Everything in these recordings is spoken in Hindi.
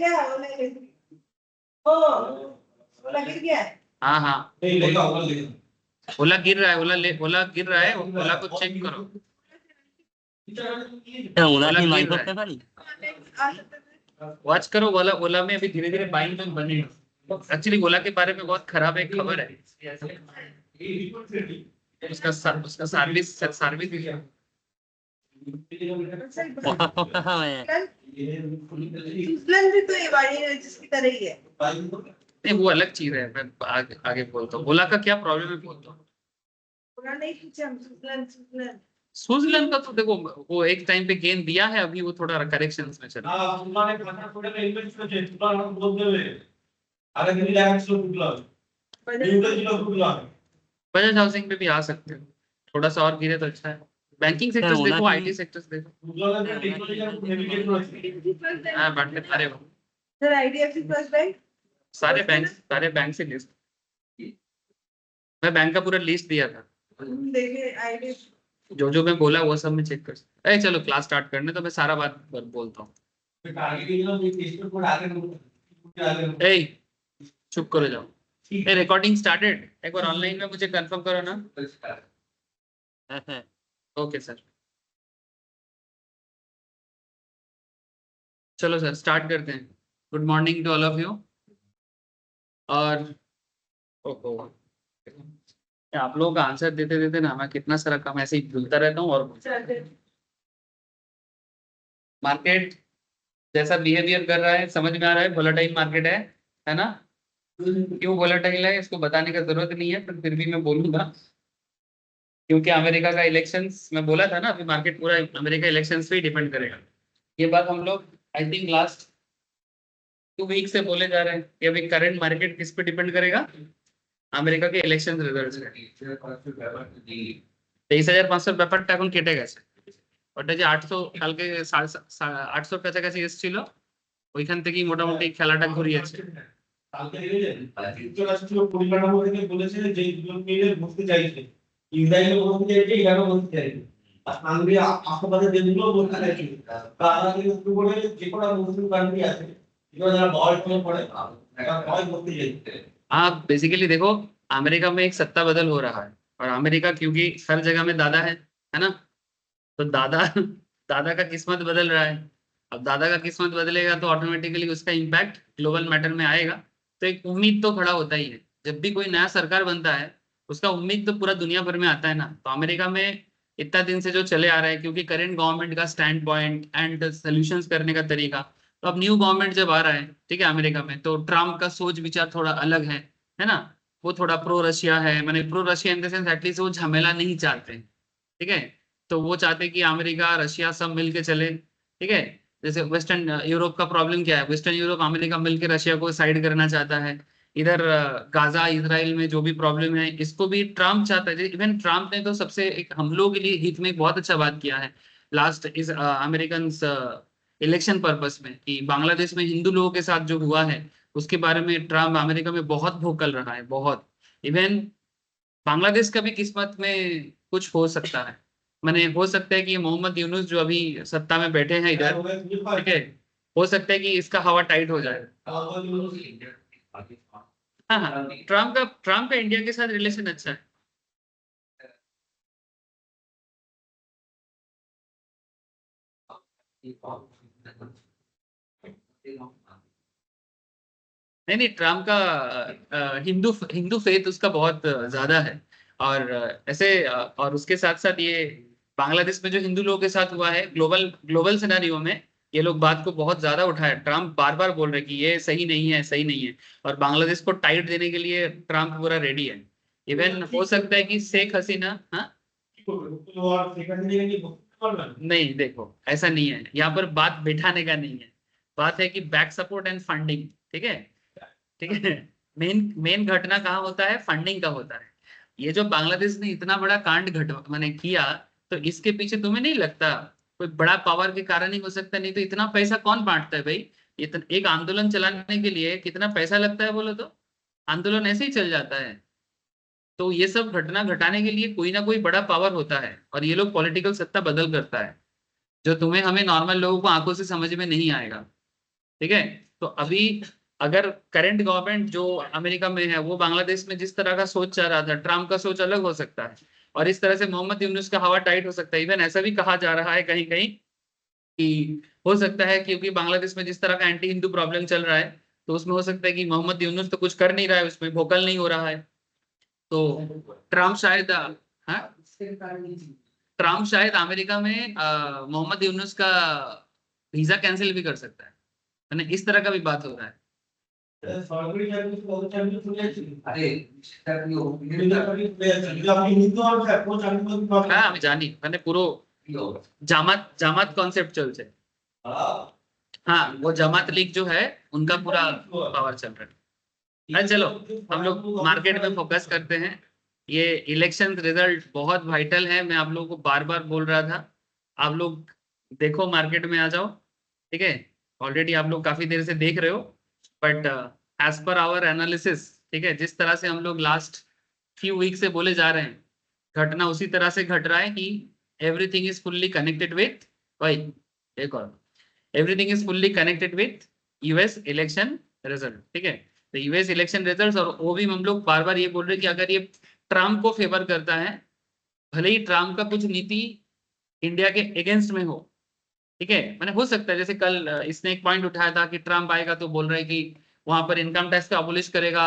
क्या? ओला गिर गया है। हाँ हाँ ओला गिर रहा है, ओला गिर रहा है, ओला को चेक करो। ओला गिर रहा है, वॉच करो। ओला ओला में अभी धीरे धीरे बाइंग में बनेगा। एक्चुअली ओला के बारे में बहुत खराब एक खबर है, उसका सर्विस भी तो ये वाणी जिसकी तरह ही है। नहीं वो अलग चीज है, मैं आगे बोलता हूँ। ओला का क्या प्रॉब्लम है बोलता हूँ। ओला नहीं पूछा हम, स्विट्जरलैंड स्विट्जरलैंड का तो देखो वो एक टाइम पे गेन दिया है, अभी वो थोड़ा करेक्शंस में चल रहा है। बजाज हाउसिंग पे भी आ सकते हो, थोड़ा सा और गिरे तो अच्छा है। बैंकिंग सेक्टर्स देखो, आईटी सेक्टर्स देखो। हाँ बढ़ते सारे सर आईडीएफसी फर्स्ट बैंक सारे बैंक से लिस्ट, मैं बैंक का पूरा लिस्ट दिया था। देखिए आईडीएफसी जो मैं बोला वो सब में चेक कर। अरे चलो क्लास स्टार्ट करने तो मैं सारा बात बोलता हूँ। ए चुप करो जाओ। ए रिकॉर्डिंग स्टार्टेड, एक बार ऑनलाइन में मुझे कंफर्म करो ना। ओके सर, चलो सर स्टार्ट करते हैं। Good morning to all of you. और ओहो, आप लोगों का आंसर देते देते ना मैं कितना सारा काम ऐसे ही भूलता रहता हूँ। और मार्केट जैसा बिहेवियर कर रहा है समझ में आ रहा है, वोलेटाइल मार्केट है ना। क्यों वोलेटाइल है इसको बताने का जरूरत नहीं है, पर फिर भी मैं बोलूंगा क्योंकि अमेरिका का इलेक्शंस, मैं बोला था ना अभी मार्केट पूरा अमेरिका इलेक्शंस पे ही डिपेंड करेगा। ये बात हम लोग आई थिंक लास्ट 2 वीक से बोले जा रहे हैं कि अभी करंट मार्केट किस पे डिपेंड करेगा, अमेरिका के इलेक्शन रिजल्ट पे। 23,500 ব্যাপারটা এখন কেটে গেছে, ওটা যে 800 কালকে 800 কাছাকাছি এসেছিল, ওইখান থেকেই মোটামুটি খেলাটা ঘুরিয়েছে। কালকে যুক্তরাষ্ট্র পরিকাঠামো থেকে বলেছে যে দুজন মিলে বসতে চাইছে, ইসরায়েলও বসতে চাইছে, ইরানও বসতে চাইছে, আর সামনে আশেপাশে দেশগুলো বসতে চাইছে। তারা কিন্তু করে যে কোনো মুসলিম কান্ট্রি আছে যেগুলো যারা বল করে একটা ভয় বসতে চাইছে। आप बेसिकली देखो अमेरिका में एक सत्ता बदल हो रहा है, और अमेरिका क्योंकि हर जगह में दादा है ना, तो दादा दादा का किस्मत बदल रहा है। अब दादा का किस्मत बदलेगा तो ऑटोमेटिकली उसका इम्पैक्ट ग्लोबल मैटर में आएगा। तो एक उम्मीद तो खड़ा होता ही है, जब भी कोई नया सरकार बनता है उसका उम्मीद तो पूरा दुनिया भर में आता है ना। तो अमेरिका में इतना दिन से जो चले आ रहा है, क्योंकि करेंट गवर्नमेंट का स्टैंड पॉइंट एंड सोल्यूशंस करने का तरीका, तो अब न्यू गवर्नमेंट जब आ रहा है ठीक है अमेरिका में, तो ट्रम्प का सोच विचार थोड़ा अलग है ना। वो थोड़ा प्रो रशिया है, मैंने pro Russia in the sense at least वो झमेला नहीं चाहते, ठीक है। तो वो चाहते कि अमेरिका रशिया सब मिलके चले, ठीक है। जैसे वेस्टर्न यूरोप का प्रॉब्लम क्या है, वेस्टर्न यूरोप अमेरिका मिलके रशिया को साइड करना चाहता है। इधर गाजा इसराइल में जो भी प्रॉब्लम है इसको भी ट्रम्प चाहता है। इवन ट्रम्प ने तो सबसे एक हम लोगों के लिए हित में बहुत अच्छा बात किया है लास्ट इस अमेरिकन इलेक्शन पर्पस में, कि बांग्लादेश में हिंदू लोगों के साथ जो हुआ है उसके बारे में ट्रम्प अमेरिका में बहुत भोकल रहा है, बहुत। इवन बांग्लादेश का भी किस्मत में कुछ हो सकता है, मैंने हो सकता है कि मोहम्मद यूनुस जो अभी सत्ता में बैठे हैं इधर, ठीक है, हो सकता है कि इसका हवा टाइट हो जाए। हाँ हाँ, ट्रम्प का इंडिया के साथ रिलेशन अच्छा है। नहीं ट्रम्प का हिंदू हिंदू फेथ उसका बहुत ज्यादा है। और ऐसे और उसके साथ साथ ये बांग्लादेश में जो हिंदू लोगों के साथ हुआ है ग्लोबल ग्लोबल सिनेरियो में, ये लोग बात को बहुत ज्यादा उठाए। ट्रम्प बार बार बोल रहे कि ये सही नहीं है, सही नहीं है, और बांग्लादेश को टाइट देने के लिए ट्रम्प पूरा रेडी है। इवन हो सकता है कि शेख हसीना, हाँ नहीं देखो ऐसा नहीं है, यहाँ पर बात बिठाने का नहीं है, बात है कि बैक सपोर्ट एंड फंडिंग, ठीक है, ठीक है। मेन मेन घटना कहाँ होता है, फंडिंग का होता है। ये जो बांग्लादेश ने इतना बड़ा कांड घट मैंने किया, तो इसके पीछे तुम्हें नहीं लगता कोई बड़ा पावर के कारण ही हो सकता, नहीं तो इतना पैसा कौन बांटता है भाई। एक आंदोलन चलाने के लिए कितना पैसा लगता है बोलो तो, आंदोलन ऐसे ही चल जाता है। तो ये सब घटना घटाने के लिए कोई ना कोई बड़ा पावर होता है, और ये लोग पॉलिटिकल सत्ता बदल करता है, जो तुम्हें हमें नॉर्मल लोगों को आंखों से समझ में नहीं आएगा, ठीक है। तो अभी अगर करंट गवर्नमेंट जो अमेरिका में है वो बांग्लादेश में जिस तरह का सोच चल रहा था, ट्रम्प का सोच अलग हो सकता है और इस तरह से मोहम्मद यूनुस का हवा टाइट हो सकता है। इवन ऐसा भी कहा जा रहा है कहीं कहीं कि हो सकता है क्योंकि बांग्लादेश में जिस तरह का एंटी हिंदू प्रॉब्लम चल रहा है तो उसमें हो सकता है कि मोहम्मद यूनुस तो कुछ कर नहीं रहा है, उसमें वोकल नहीं हो रहा है, तो ट्रम्प शायद हाँ, ट्रम्प शायद अमेरिका में मोहम्मद यूनुस का वीजा कैंसिल भी कर सकता है, मैंने इस तरह का भी बात हो रहा है। হ্যাঁ আমি জানি মানে পুরো জামাত জামাत कॉन्सेप्ट चलছে। हाँ वो जमात लीग जो है उनका पूरा पावर चल रहा है। अरे चलो हम लोग मार्केट में फोकस करते हैं। ये इलेक्शन रिजल्ट बहुत वाइटल है, मैं आप लोगों को बार बार बोल रहा था, आप लोग देखो मार्केट में आ जाओ, ठीक है। ऑलरेडी आप लोग काफी देर से देख रहे हो, but as per our analysis, ठीक है, जिस तरह से हम लोग लास्ट फ्यू वीक से बोले जा रहे हैं, घटना उसी तरह से घट रहा है कि everything is fully connected with भाई एक और everything is fully connected with US election result, ठीक है। तो यूएस इलेक्शन रिजल्ट और वो भी हम लोग बार बार ये बोल रहे हैं कि अगर ये ट्रम्प को फेवर करता है, भले ही ट्रम्प का कुछ नीति इंडिया के अगेंस्ट में हो, ठीक है, मैंने हो सकता है जैसे कल इसने एक पॉइंट उठाया था कि ट्रम्प आएगा तो बोल रहे हैं कि वहां पर इनकम टैक्स का अबोलिश करेगा,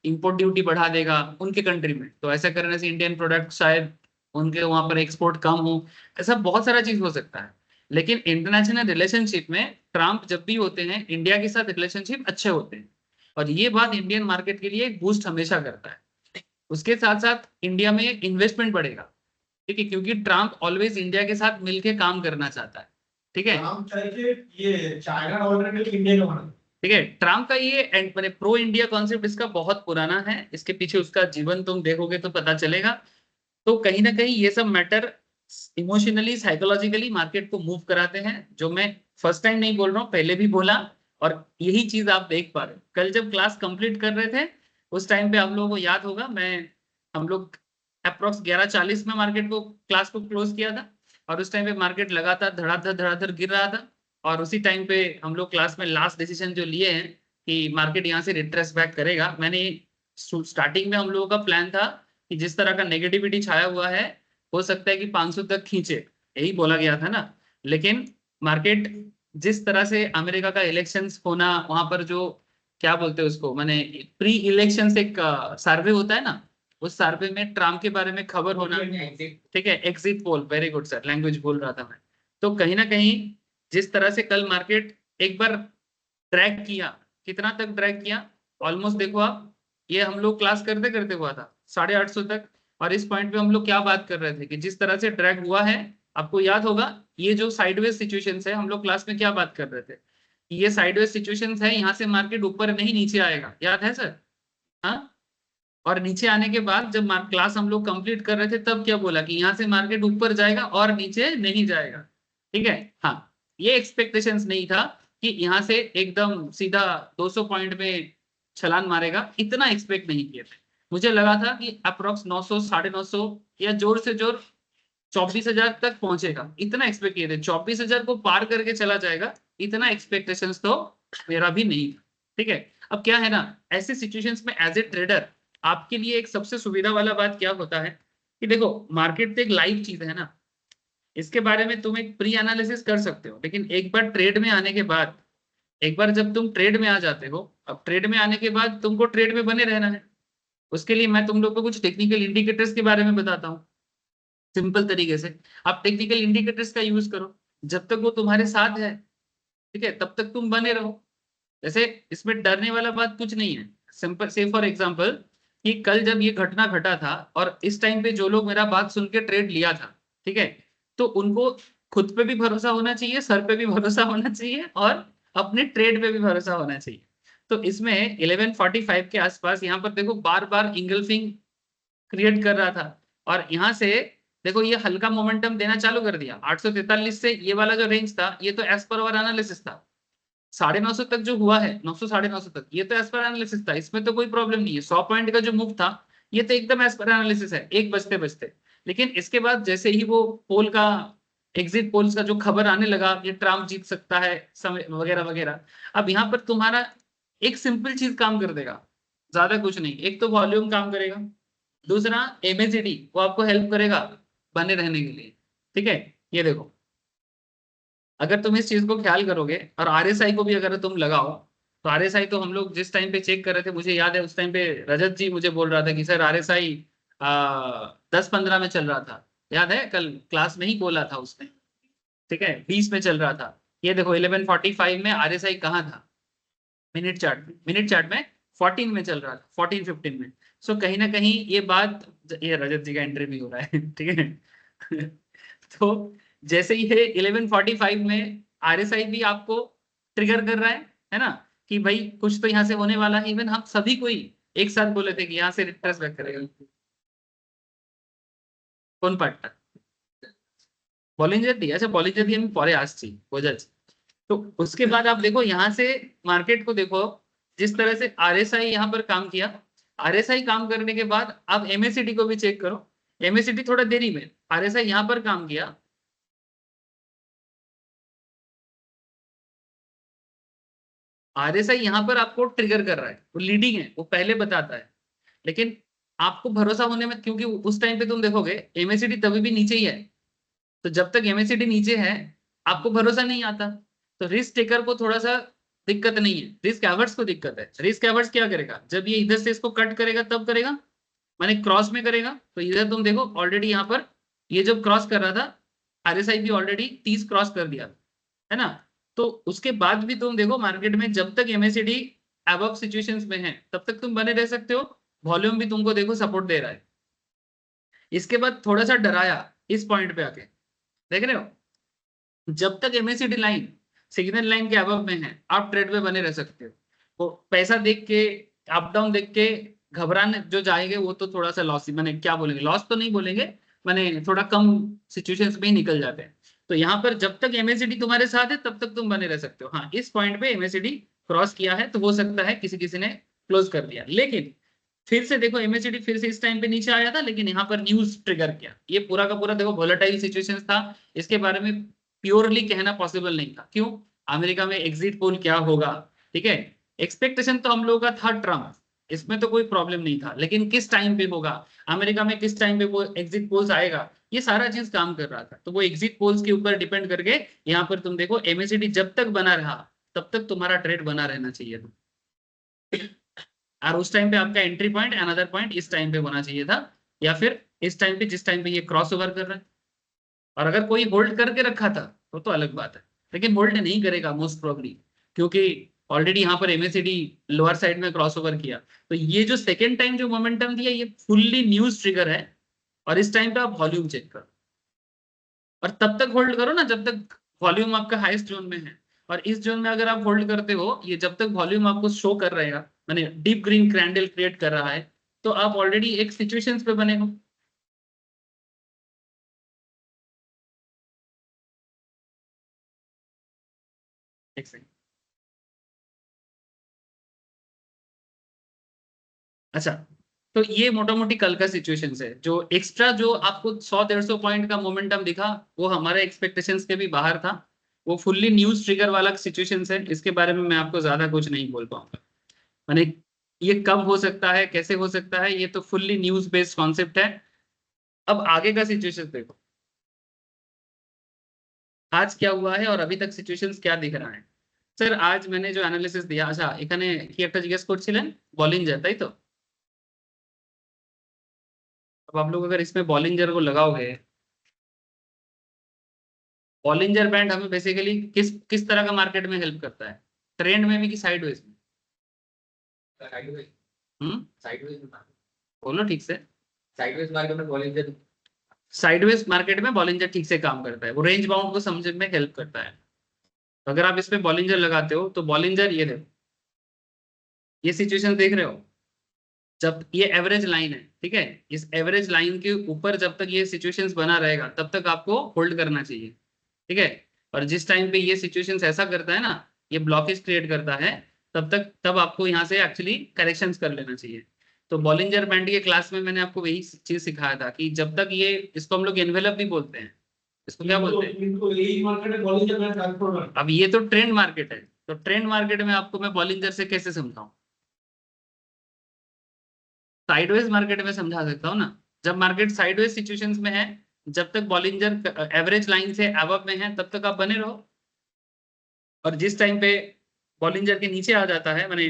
इंपोर्ट ड्यूटी बढ़ा देगा उनके कंट्री में, तो ऐसा करने से इंडियन प्रोडक्ट शायद उनके वहां पर एक्सपोर्ट कम हो, ऐसा बहुत सारा चीज हो सकता है। लेकिन इंटरनेशनल रिलेशनशिप में ट्रम्प जब भी होते हैं इंडिया के साथ रिलेशनशिप अच्छे होते हैं और ये बात इंडियन मार्केट के लिए एक बूस्ट हमेशा करता है। उसके साथ साथ इंडिया में इन्वेस्टमेंट बढ़ेगा, ठीक है, क्योंकि ट्रम्प ऑलवेज इंडिया के साथ मिलकर काम करना चाहता है, ठीक है। ये चाइना ऑर्डर इंडिया का, ठीक है, ट्रम्प का ये मैंने प्रो इंडिया कॉन्सेप्ट इसका बहुत पुराना है, इसके पीछे उसका जीवन तुम देखोगे तो पता चलेगा। तो कहीं ना कहीं ये सब मैटर इमोशनली साइकोलॉजिकली मार्केट को मूव कराते हैं, जो मैं फर्स्ट टाइम नहीं बोल रहा हूँ, पहले भी बोला और यही चीज आप देख पा रहे हो। कल जब क्लास कंप्लीट कर रहे थे उस टाइम पे आप लोगों को याद होगा हम लोग अप्रोक्स 11:40 में मार्केट को क्लास को क्लोज किया था और उस टाइम पे मार्केट लगातार धड़ाधड़ गिर रहा था और उसी टाइम पे हम लोग क्लास में लास्ट डिसीजन जो लिए हैं कि मार्केट यहाँ से रिट्रेस बैक करेगा। मैंने स्टार्टिंग में हम लोगों का प्लान था कि जिस तरह का नेगेटिविटी छाया हुआ है हो सकता है कि 500 तक खींचे, यही बोला गया था ना। लेकिन मार्केट जिस तरह से अमेरिका का इलेक्शंस होना, वहां पर जो क्या बोलते हैं उसको, माने प्री इलेक्शन एक सर्वे होता है ना, उस सर्वे में ट्रम्प के बारे में खबर होना, ठीक है, exit poll, very good sir, language बोल रहा था मैं। तो कहीं ना कहीं जिस तरह से कल मार्केट एक बार ड्रैग किया, कितना तक ड्रैग किया, ऑलमोस्ट देखो आप, ये हम लोग क्लास करते करते हुआ था 850 तक, और इस पॉइंट पे हम लोग क्या बात कर रहे थे कि जिस तरह से ड्रैग हुआ है, आपको याद होगा ये जो साइडवेज सिचुएशंस है, हम लोग क्लास में क्या बात कर रहे थे, ये साइडवेज सिचुएशंस है, यहाँ से मार्केट ऊपर नहीं नीचे आएगा, याद है सर? हाँ, और नीचे आने के बाद जब क्लास हम लोग कंप्लीट कर रहे थे तब क्या बोला कि यहाँ से मार्केट ऊपर जाएगा और नीचे नहीं जाएगा, ठीक है। हाँ, ये एक्सपेक्टेशंस नहीं था कि यहाँ से एकदम सीधा 200 पॉइंट में छलांग मारेगा, इतना एक्सपेक्ट नहीं किए थे। मुझे लगा था कि अप्रोक्स 900 950 या जोर से जोर 24,000 तक पहुंचेगा, इतना एक्सपेक्ट किए थे। 24,000 को पार करके चला जाएगा, इतना एक्सपेक्टेशंस तो मेरा भी नहीं था, ठीक है। अब क्या है ना, ऐसे सिचुएशंस में एज ए ट्रेडर आपके लिए एक सबसे सुविधा वाला बात क्या होता है कि देखो मार्केट तो एक लाइव चीज है ना, इसके बारे में तुम एक प्री एनालिसिस कर सकते हो, लेकिन एक बार ट्रेड में आने के बाद, एक बार जब तुम ट्रेड में आ जाते हो, अब ट्रेड में आने के बाद तुमको ट्रेड में बने रहना है। उसके लिए मैं तुम लोग को कुछ टेक्निकल इंडिकेटर्स के बारे में बताता हूँ सिंपल तरीके से। आप टेक्निकल इंडिकेटर्स का यूज करो, जब तक वो तुम्हारे साथ है, ठीक है, तब तक तुम बने रहो। जैसे इसमें डरने वाला बात कुछ नहीं है। सिंपल से फॉर एग्जांपल कि कल जब ये घटना घटा था और इस टाइम पे जो लोग मेरा बात सुन के ट्रेड लिया था, ठीक है, तो उनको खुद पे भी भरोसा होना चाहिए, सर पे भी भरोसा होना चाहिए और अपने ट्रेड पे भी भरोसा होना चाहिए। तो इसमें 11:45 के आसपास यहाँ पर देखो बार बार इंगल्फिंग क्रिएट कर रहा था और यहाँ से देखो ये हल्का मोमेंटम देना चालू कर दिया 843 से, ये वाला जो रेंज था ये तो एज पर आवर एनालिसिस था। 950 तक जो हुआ है, 900 950 तक, ये तो एज पर एनालिसिस था, इसमें तो कोई प्रॉब्लम नहीं है। 100 पॉइंट का जो मूव था ये तो एकदम एज पर एनालिसिस है, एक बजते बजते। लेकिन इसके बाद जैसे ही वो पोल का एग्जिट पोल्स का जो खबर आने लगा कि ट्रम्प जीत सकता है समय वगैरह वगैरह, अब यहाँ पर तुम्हारा एक सिंपल चीज काम कर देगा, ज्यादा कुछ नहीं। एक तो वॉल्यूम काम करेगा, दूसरा एमएसीडी वो आपको हेल्प करेगा बने रहने के लिए। ठीक है, ये देखो अगर तुम इस चीज को ख्याल करोगे और आरएसआई को भी अगर तुम लगाओ, तो आरएसआई तो हम लोग जिस टाइम पे चेक कर रहे थे, मुझे याद है उस टाइम पे रजत जी मुझे बोल रहा था कि सर आरएसआई 10-15 में चल रहा था, याद है कल क्लास में ही बोला था उसने। ठीक है, 20 में चल रहा था। ये देखो 11:45 में आरएसआई कहाँ था, मिनट चार्ट में, मिनट चार्ट में 14 में चल रहा था, 14-15 में। सो कहीं ना कहीं ये बात, ये रजत जी का एंट्री भी हो रहा है ठीक है तो जैसे ही है 11:45 में आरएसआई भी आपको ट्रिगर कर रहा है ना, कि भाई कुछ तो यहाँ से होने वाला है। इवन हम सभी कोई एक साथ बोले थे कि यहाँ से रिट्रेस बैक करेगा। कौन पार्टनर? बॉलिंजर दी, अच्छा बॉलिंजर दी আমি পরে আসছি বোঝাচ্ছি। तो उसके बाद आप देखो यहाँ से मार्केट को देखो, जिस तरह से आरएसआई यहाँ पर काम किया, आरएसआई काम करने के बाद आप एमएसीडी को भी चेक करो। एमएसीडी थोड़ा देरी में, आरएसआई यहाँ पर काम किया, आरएसआई यहाँ पर आपको ट्रिगर कर रहा है, वो लीडिंग है, वो पहले बताता है। लेकिन आपको भरोसा होने में, क्योंकि उस टाइम पे तुम देखोगे एमएसीडी तभी भी नीचे ही है, तो जब तक एमएसीडी नीचे है आपको भरोसा नहीं आता। तो रिस्क टेकर को थोड़ा सा दिक्कत नहीं है, रिस्क एवर्ट्स को दिक्कत है। रिस्क एवर्ट्स क्या करेगा, जब ये इधर से इसको कट करेगा तब करेगा, माने क्रॉस में करेगा। तो इधर तुम देखो ऑलरेडी यहाँ पर ये जब क्रॉस कर रहा था, आरएसआई भी ऑलरेडी 30 क्रॉस कर दिया है ना। तो उसके बाद भी तुम देखो मार्केट में जब तक एमएसीडी अबव सिचुएशंस में है तब तक तुम बने रह सकते हो। वॉल्यूम भी तुमको देखो सपोर्ट दे रहा है। इसके बाद थोड़ा सा डराया इस पॉइंट पे आके, देख रहे हो, जब तक एमएसीडी लाइन सिग्नल लाइन के अबव में है आप ट्रेड में बने रह सकते हो। वो पैसा देख के, अप डाउन देख के घबराने जो जाएंगे वो तो थोड़ा सा लॉस, मैंने क्या बोलेंगे, लॉस तो नहीं बोलेंगे, मैंने थोड़ा कम सिचुएशंस में ही निकल जाते हैं। तो यहाँ पर जब तक एमएसीडी तुम्हारे साथ है तब तक तुम बने रह सकते हो। हाँ, इस पॉइंट पे एमएसीडी क्रॉस किया है तो हो सकता है किसी किसी ने क्लोज कर दिया, लेकिन फिर से देखो एमएसीडी फिर से इस टाइम पे नीचे आया था, लेकिन यहाँ पर न्यूज ट्रिगर किया। ये पूरा का पूरा देखो वोलेटाइल सिचुएशंस था, इसके बारे में प्योरली कहना पॉसिबल नहीं था। क्यों? अमेरिका में एग्जिट पोल क्या होगा, ठीक है, एक्सपेक्टेशन तो हम लोगों का था ट्रम्प, इसमें तो कोई प्रॉब्लम नहीं था, लेकिन किस टाइम पे होगा, अमेरिका में किस टाइम पे वो एग्जिट पोल्स आएगा, ये सारा चीज काम कर रहा था। तो वो एग्जिट पोल्स के ऊपर डिपेंड करके यहाँ पर तुम देखो एमएसीडी जब तक बना रहा तब तक तुम्हारा ट्रेड बना रहना चाहिए था, और उस टाइम पे आपका एंट्री पॉइंट अनदर पॉइंट इस टाइम पे होना चाहिए था, या फिर इस टाइम पे जिस टाइम पे ये क्रॉस ओवर कर रहा है। और अगर कोई होल्ड करके रखा था तो अलग बात है, लेकिन होल्ड नहीं करेगा मोस्ट प्रोबेबली, क्योंकि ऑलरेडी यहाँ पर एमएसीडी लोअर साइड में क्रॉस ओवर किया। तो ये जो सेकेंड टाइम जो मोमेंटम दिया ये फुल्ली न्यूज ट्रिगर है, और इस टाइम पे आप वॉल्यूम चेक करो और तब तक होल्ड करो ना जब तक वॉल्यूम आपका हाईएस्ट जोन में है। और इस जोन में अगर आप होल्ड करते हो, ये जब तक वॉल्यूम आपको शो कर रहेगा, माने डीप ग्रीन कैंडल क्रिएट कर रहा है, तो आप ऑलरेडी एक सिचुएशंस पे बने हो। एक सेकंड, अच्छा, तो ये मोटा मोटी कल का सिचुएशन है। जो एक्स्ट्रा जो आपको 100-150 पॉइंट का मोमेंटम दिखा वो हमारे एक्सपेक्टेशंस के भी बाहर था, वो फुल्ली न्यूज ट्रिगर वाला सिचुएशन है। इसके बारे में मैं आपको ज्यादा कुछ नहीं बोल पाऊंगा, माने ये कब हो सकता है कैसे हो सकता है, ये तो फुल्ली न्यूज बेस्ड कॉन्सेप्ट है। अब आगे का सिचुएशन देखो, आज क्या हुआ है और अभी तक सिचुएशंस क्या दिख रहा है। স্যার आज मैंने जो एनालिसिस दिया, अच्छा এখানে কি একটা জিজ্ঞেস করছিলেন বলিঞ্জার, তাই তো? अब आप लोग अगर इसमें बॉलिंजर को लगाओगे, बॉलिंजर बैंड हमें बेसिकली किस तरह का मार्केट में हेल्प करता है, ट्रेंड में भी कि साइडवेज में? साइडवेज बोलो ठीक से। साइडवेज मार्केट में बॉलिंजर, साइडवेज मार्केट में बॉलिंजर ठीक से काम करता है, वो रेंज बाउंड को समझने में हेल्प करता है। तो अगर आप इसमें बॉलिंजर लगाते हो तो बॉलिंजर, ये देखो ये सिचुएशन देख रहे हो, जब ये एवरेज लाइन है, ठीक है, इस एवरेज लाइन के ऊपर जब तक ये सिचुएशंस बना रहेगा तब तक आपको होल्ड करना चाहिए, ठीक है। और जिस टाइम पे ये सिचुएशंस ऐसा करता है ना, ये ब्लॉकेज क्रिएट करता है, तब आपको यहाँ से एक्चुअली करेक्शंस कर लेना चाहिए। तो बॉलिंजर बैंड के क्लास में मैंने आपको वही चीज सिखाया था कि जब तक ये, इसको हम लोग एनवेलप भी बोलते हैं, इसको क्या बोलते हैं? इनको यही मार्केट है बॉलिंजर में ट्रांसफर। अब ये तो ट्रेंड मार्केट है, तो ट्रेंड मार्केट में आपको मैं बॉलिंजर से कैसे समझाऊं? साइडवेज मार्केट में समझा सकता हूँ ना। जब मार्केट साइडवेज सिचुएशंस में है, जब तक बॉलिंजर एवरेज लाइन से अबव में है तब तक आप बने रहो, और जिस टाइम पे बॉलिंजर के नीचे आ जाता है, माने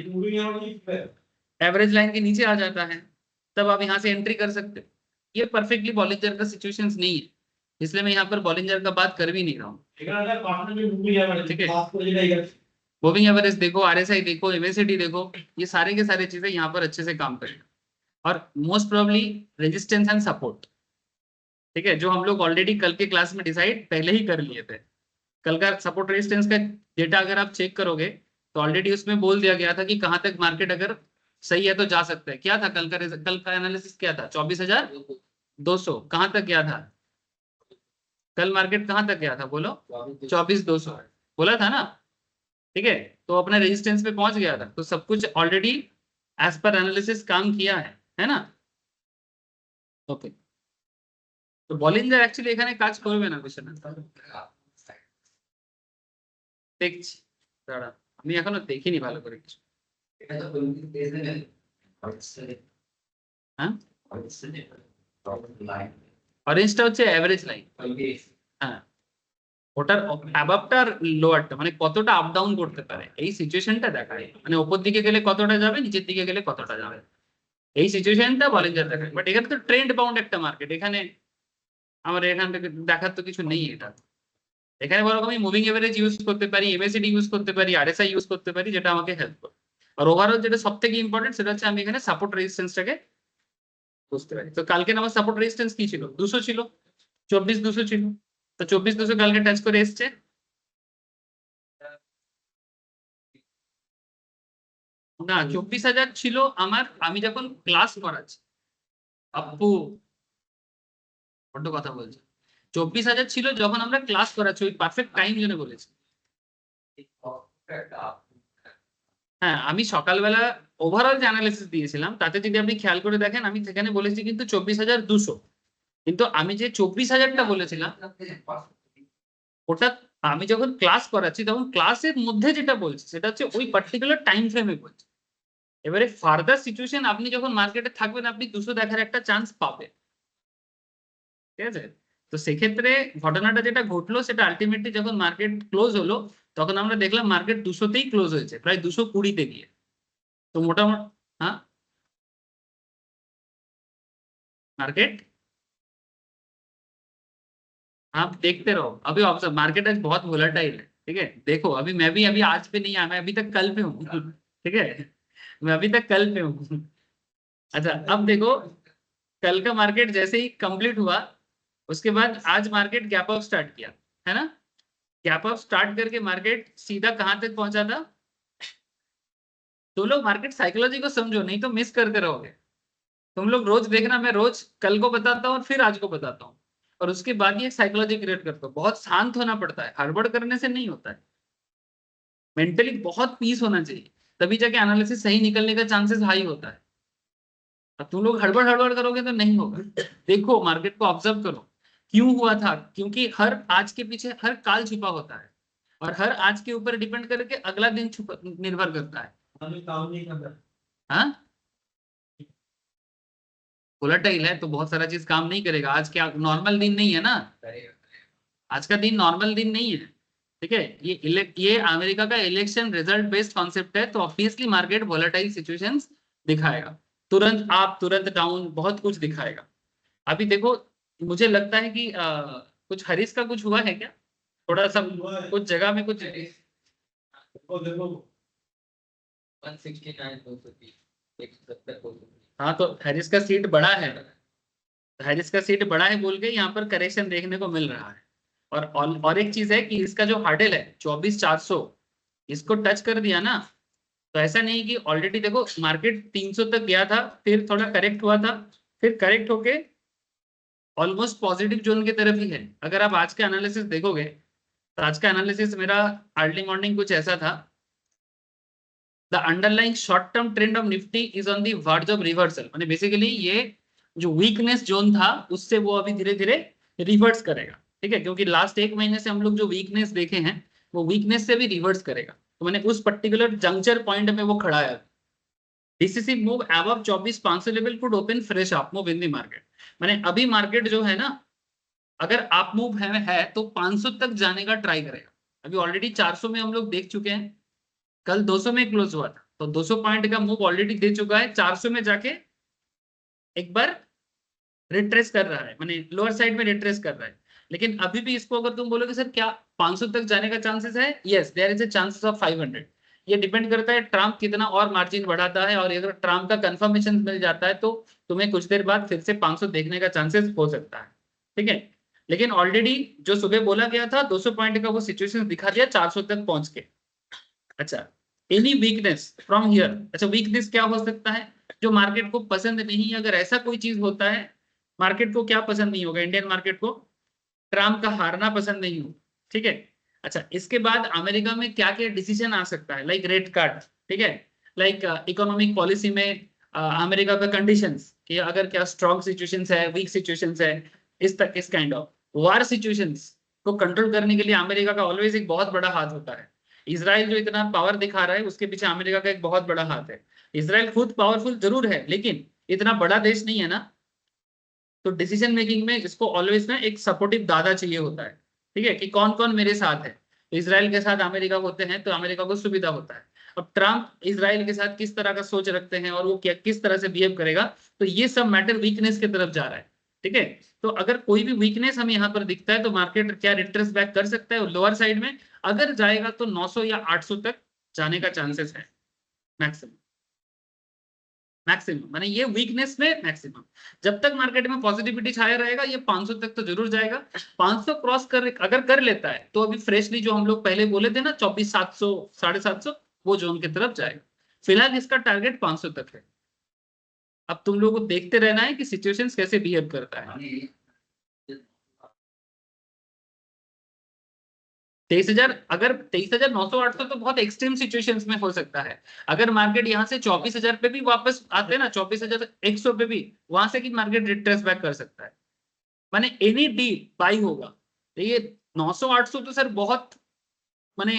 एवरेज लाइन के नीचे आ जाता है, तब आप यहाँ से एंट्री कर सकते हो। ये परफेक्टली बॉलिंजर का सिचुएशंस नहीं है, इसलिए मैं यहाँ पर बॉलिंजर का बात कर भी नहीं रहा हूँ। ठीक है, मूविंग एवरेज देखो, आरएसआई देखो, एमएसीडी देखो, ये सारे के सारे चीजें यहाँ पर अच्छे से काम करेंगे। और most probably resistance and support, ठीक है, जो हम लोग ऑलरेडी कल के क्लास में डिसाइड पहले ही कर लिए थे। कल का सपोर्ट रेजिस्टेंस का डेटा अगर आप चेक करोगे तो ऑलरेडी उसमें बोल दिया गया था कि कहां तक मार्केट अगर सही है तो जा सकता है। क्या था कल का एनालिसिस क्या था? 24,200 कहां तक गया था? कल मार्केट कहां तक गया था बोलो? 24,200 बोला था ना। ठीक है, तो अपने रेजिस्टेंस पे पहुंच गया था, तो सब कुछ ऑलरेडी एज पर एनालिसिस काम किया है ना। ओके, तो বলিঞ্জার অ্যাকচুয়ালি এখানে কাজ করবে না বিষয় না। দেখছি, দাঁড়া, আমি এখনো দেখিনি ভালো করে কিছু। হ্যাঁ, অরেঞ্জটা হচ্ছে এভারেজ লাইন। হ্যাঁ, ওটার অ্যাবাভটা আর লোয়ারটা মানে কতটা আপ ডাউন করতে পারে এই সিচুয়েশনটা দেখায়, মানে উপর দিকে গেলে কতটা যাবে, নিচের দিকে গেলে কতটা যাবে, এই সিচুয়েশনটা বলিঞ্জার দেখায়। বাট এখানে তো ট্রেন্ড বাউন্ড একটা মার্কেট, এখানে আমার এখান থেকে দেখার তো কিছু নেই। এটা এখানে বরং আমি মুভিং এভারেজ ইউজ করতে পারি, এমএসিডি ইউজ করতে পারি, আরএসআই ইউজ করতে পারি, যেটা আমাকে হেল্প করে। আর ওভারঅল যেটা সব থেকে ইম্পর্টেন্ট সেটা হচ্ছে আমি এখানে সাপোর্ট রেজিস্ট্যান্সটাকে বুঝতে পারি। তো কালকে আমার সাপোর্ট রেজিস্ট্যান্স কি ছিল? 200 ছিল, 24,200 ছিল, তো 24,200 কালকে টাচ করে এসছে। না, 24,000 ছিল আমার, আমি যখন ক্লাস করাচ্ছি। আপু বড্ড কথা বলছে। 24,000 ছিল যখন আমরা ক্লাস করাচ্ছি, ওই পারফেক্ট টাইম জন্য বলেছি। হ্যাঁ, আমি সকালবেলা ওভারঅল যে অ্যানালিসিস দিয়েছিলাম তাতে যদি আপনি খেয়াল করে দেখেন, আমি সেখানে বলেছি কিন্তু 24,200, কিন্তু আমি যে 24,000টা বলেছিলাম ওটা আমি যখন ক্লাস করাচ্ছি তখন ক্লাসের মধ্যে যেটা বলছি সেটা হচ্ছে ওই পার্টিকুলার টাইম ফ্রেমে বলছি। এবারে ফার্দার সিচুয়েশন আপনি যখন মার্কেটে থাকবেন আপনি 200 দেখার একটা চান্স পাবেন। ঠিক আছে, তো সেক্ষেত্রে ঘটনাটা যেটা ঘটলো সেটা আলটিমেটলি যখন মার্কেট ক্লোজ হলো তখন আমরা দেখলাম মার্কেট 200তেই ক্লোজ হয়েছে, প্রায় 220-তে গিয়ে। তো মোটামুটি हाँ मार्केट आप देखते रहो, अभी ऑब्जर्व, मार्केट आज बहुत वोलेटाइल है। ठीक है, देखो अभी मैं भी अभी आज पे नहीं आया, मैं अभी तक कल पे हूँ। ठीक है, मैं अभी तक कल पे हूँ। अच्छा, अब देखो कल का मार्केट जैसे ही कंप्लीट हुआ उसके बाद आज मार्केट गैप अप स्टार्ट किया, है ना। गैप अप स्टार्ट करके मार्केट सीधा कहां तक पहुंचा था? तुम लोग मार्केट साइकोलॉजी को समझो, नहीं तो मिस करते रहोगे। तुम लोग रोज देखना, मैं रोज कल को बताता हूँ और फिर आज को बताता हूँ, और उसके बाद ये साइकोलॉजी क्रिएट करता हूँ। बहुत शांत होना पड़ता है, हड़बड़ करने से नहीं होता है। मेंटली बहुत पीस होना चाहिए, तभी जाके एनालिसिस सही निकलने का चांसेस हाई होता है। अब तुम लोग हड़बड़ हड़बड़ करोगे तो नहीं होगा। देखो मार्केट को ऑब्जर्व करो, क्यों हुआ था? क्योंकि हर आज के पीछे हर काल छुपा होता है, और हर आज के ऊपर डिपेंड करके अगला दिन निर्भर करता है। हाँ, वोलेटाइल है तो बहुत सारा चीज काम नहीं करेगा। आज क्या नॉर्मल दिन नहीं है ना, आज का दिन नॉर्मल दिन नहीं है। ठीक है, ये अमेरिका का इलेक्शन रिजल्ट बेस्ड कॉन्सेप्ट है, तो ऑब्वियसली मार्केट वोलेटाइल सिचुएशंस दिखाएगा, तुरंत अप तुरंत डाउन, बहुत कुछ दिखाएगा। अभी देखो मुझे लगता है कि कुछ हरीश का कुछ हुआ है क्या? थोड़ा सा कुछ जगह में कुछ 169 हाँ, तो हैरिस का सीट बड़ा है, हैरिस का सीट बड़ा है बोल के यहाँ पर करेक्शन देखने को मिल रहा है। और एक चीज है कि इसका जो हार्डल है 24,400, इसको टच कर दिया ना, तो ऐसा नहीं कि ऑलरेडी देखो मार्केट 300 तक गया था, फिर थोड़ा करेक्ट हुआ था, फिर करेक्ट होके ऑलमोस्ट पॉजिटिव जोन की तरफ ही है। अगर आप आज का एनालिसिस देखोगे तो आज का एनालिसिस मेरा अर्ली मॉर्निंग कुछ ऐसा था, the underlying short term trend of Nifty is on the verge of reversal, मतलब बेसिकली ये जो वीकनेस जोन था उससे वो अभी धीरे धीरे रिवर्स करेगा। ठीक है, क्योंकि लास्ट एक महीने से हम लोग जो वीकनेस देखे हैं वो वीकनेस से भी रिवर्स करेगा। तो मैंने उस पर्टिकुलर जंक्चर पॉइंट में वो खड़ा है। Decisive move above 24,500 level could open fresh up move in the market. मैंने अभी मार्केट जो है ना, अगर आप मूव है तो 500 तक जाने का ट्राई करेगा। अभी ऑलरेडी 400 में हम लोग देख चुके हैं, कल 200 में क्लोज हुआ था, तो 200 पॉइंट का मूव ऑलरेडी दे चुका है। 400 में जाके एक बार रिट्रेस कर रहा है, माने लोअर साइड में रिट्रेस कर रहा है। लेकिन अभी भी इसको अगर तुम बोलोगे सर क्या 500 तक जाने का चांसेस है, yes there is a chances of 500। ये डिपेंड करता है ट्रम्प कितना और मार्जिन बढ़ाता है, और अगर ट्रम्प का कंफर्मेशन मिल जाता है तो तुम्हें कुछ देर बाद फिर से 500 देखने का चांसेस हो सकता है। ठीक है, लेकिन ऑलरेडी जो सुबह बोला गया था 200 पॉइंट का वो सिचुएशन दिखा दिया 400 तक पहुंच के। अच्छा, एनी वीकनेस फ्रॉम हियर। अच्छा, वीकनेस क्या हो सकता है जो मार्केट को पसंद नहीं? अगर ऐसा कोई चीज होता है, मार्केट को क्या पसंद नहीं होगा? इंडियन मार्केट को ट्रम्प का हारना पसंद नहीं हो। ठीक है, अच्छा इसके बाद अमेरिका में क्या क्या डिसीजन आ सकता है, लाइक रेड कार्ड, ठीक है, लाइक इकोनॉमिक पॉलिसी में अमेरिका का कंडीशंस कि अगर क्या स्ट्रॉन्ग सिचुएशंस है, वीक सिचुएशंस है, इस काइंड ऑफ वार सिचुएशंस को कंट्रोल करने के लिए अमेरिका का ऑलवेज एक बहुत बड़ा हाथ होता है। इजराइल जो इतना पावर दिखा रहा है उसके पीछे अमेरिका का एक बहुत बड़ा हाथ है। इजराइल खुद पावरफुल जरूर है लेकिन इतना बड़ा देश नहीं है ना, तो डिसीजन मेकिंग में इसको ऑलवेज ना एक सपोर्टिव दादा चाहिए होता है। ठीक है, कि कौन कौन मेरे साथ है। तो इसराइल के साथ अमेरिका होते हैं तो अमेरिका को सुविधा होता है। अब ट्रम्प इसराइल के साथ किस तरह का सोच रखते हैं और वो क्या किस तरह से बिहेव करेगा, तो ये सब मैटर वीकनेस की तरफ जा रहा है। ठीक है, तो अगर कोई भी वीकनेस हमें यहाँ पर दिखता है तो मार्केट क्या रिट्रेस बैक कर सकता है लोअर साइड में। अगर जाएगा तो 900 या 800 तक जाने का चांसेस है मैक्सिमम। मैक्सिमम माने ये वीकनेस में मैक्सिमम। जब तक मार्केट में पॉजिटिविटी छाया रहेगा ये 500 तक तो जरूर जाएगा। 500 क्रॉस कर अगर कर लेता है तो अभी फ्रेशली जो हम लोग पहले बोले थे ना 24,700 750 वो जोन की तरफ जाएगा। फिलहाल इसका टारगेट 500 तक है। अब तुम लोगों को देखते रहना है कि सिचुएशंस कैसे बिहेव करता है। 23,000, अगर 23,900 800 तो बहुत एक्सट्रीम सिचुएशंस में हो सकता है। अगर मार्केट यहाँ से 24,000 पे भी वापस आते हैं ना, 24,100 पे भी, वहां से की मार्केट रिट्रेस बैक कर सकता है। माने एनी डील बाई होगा। तो ये 900 800 तो सर बहुत माने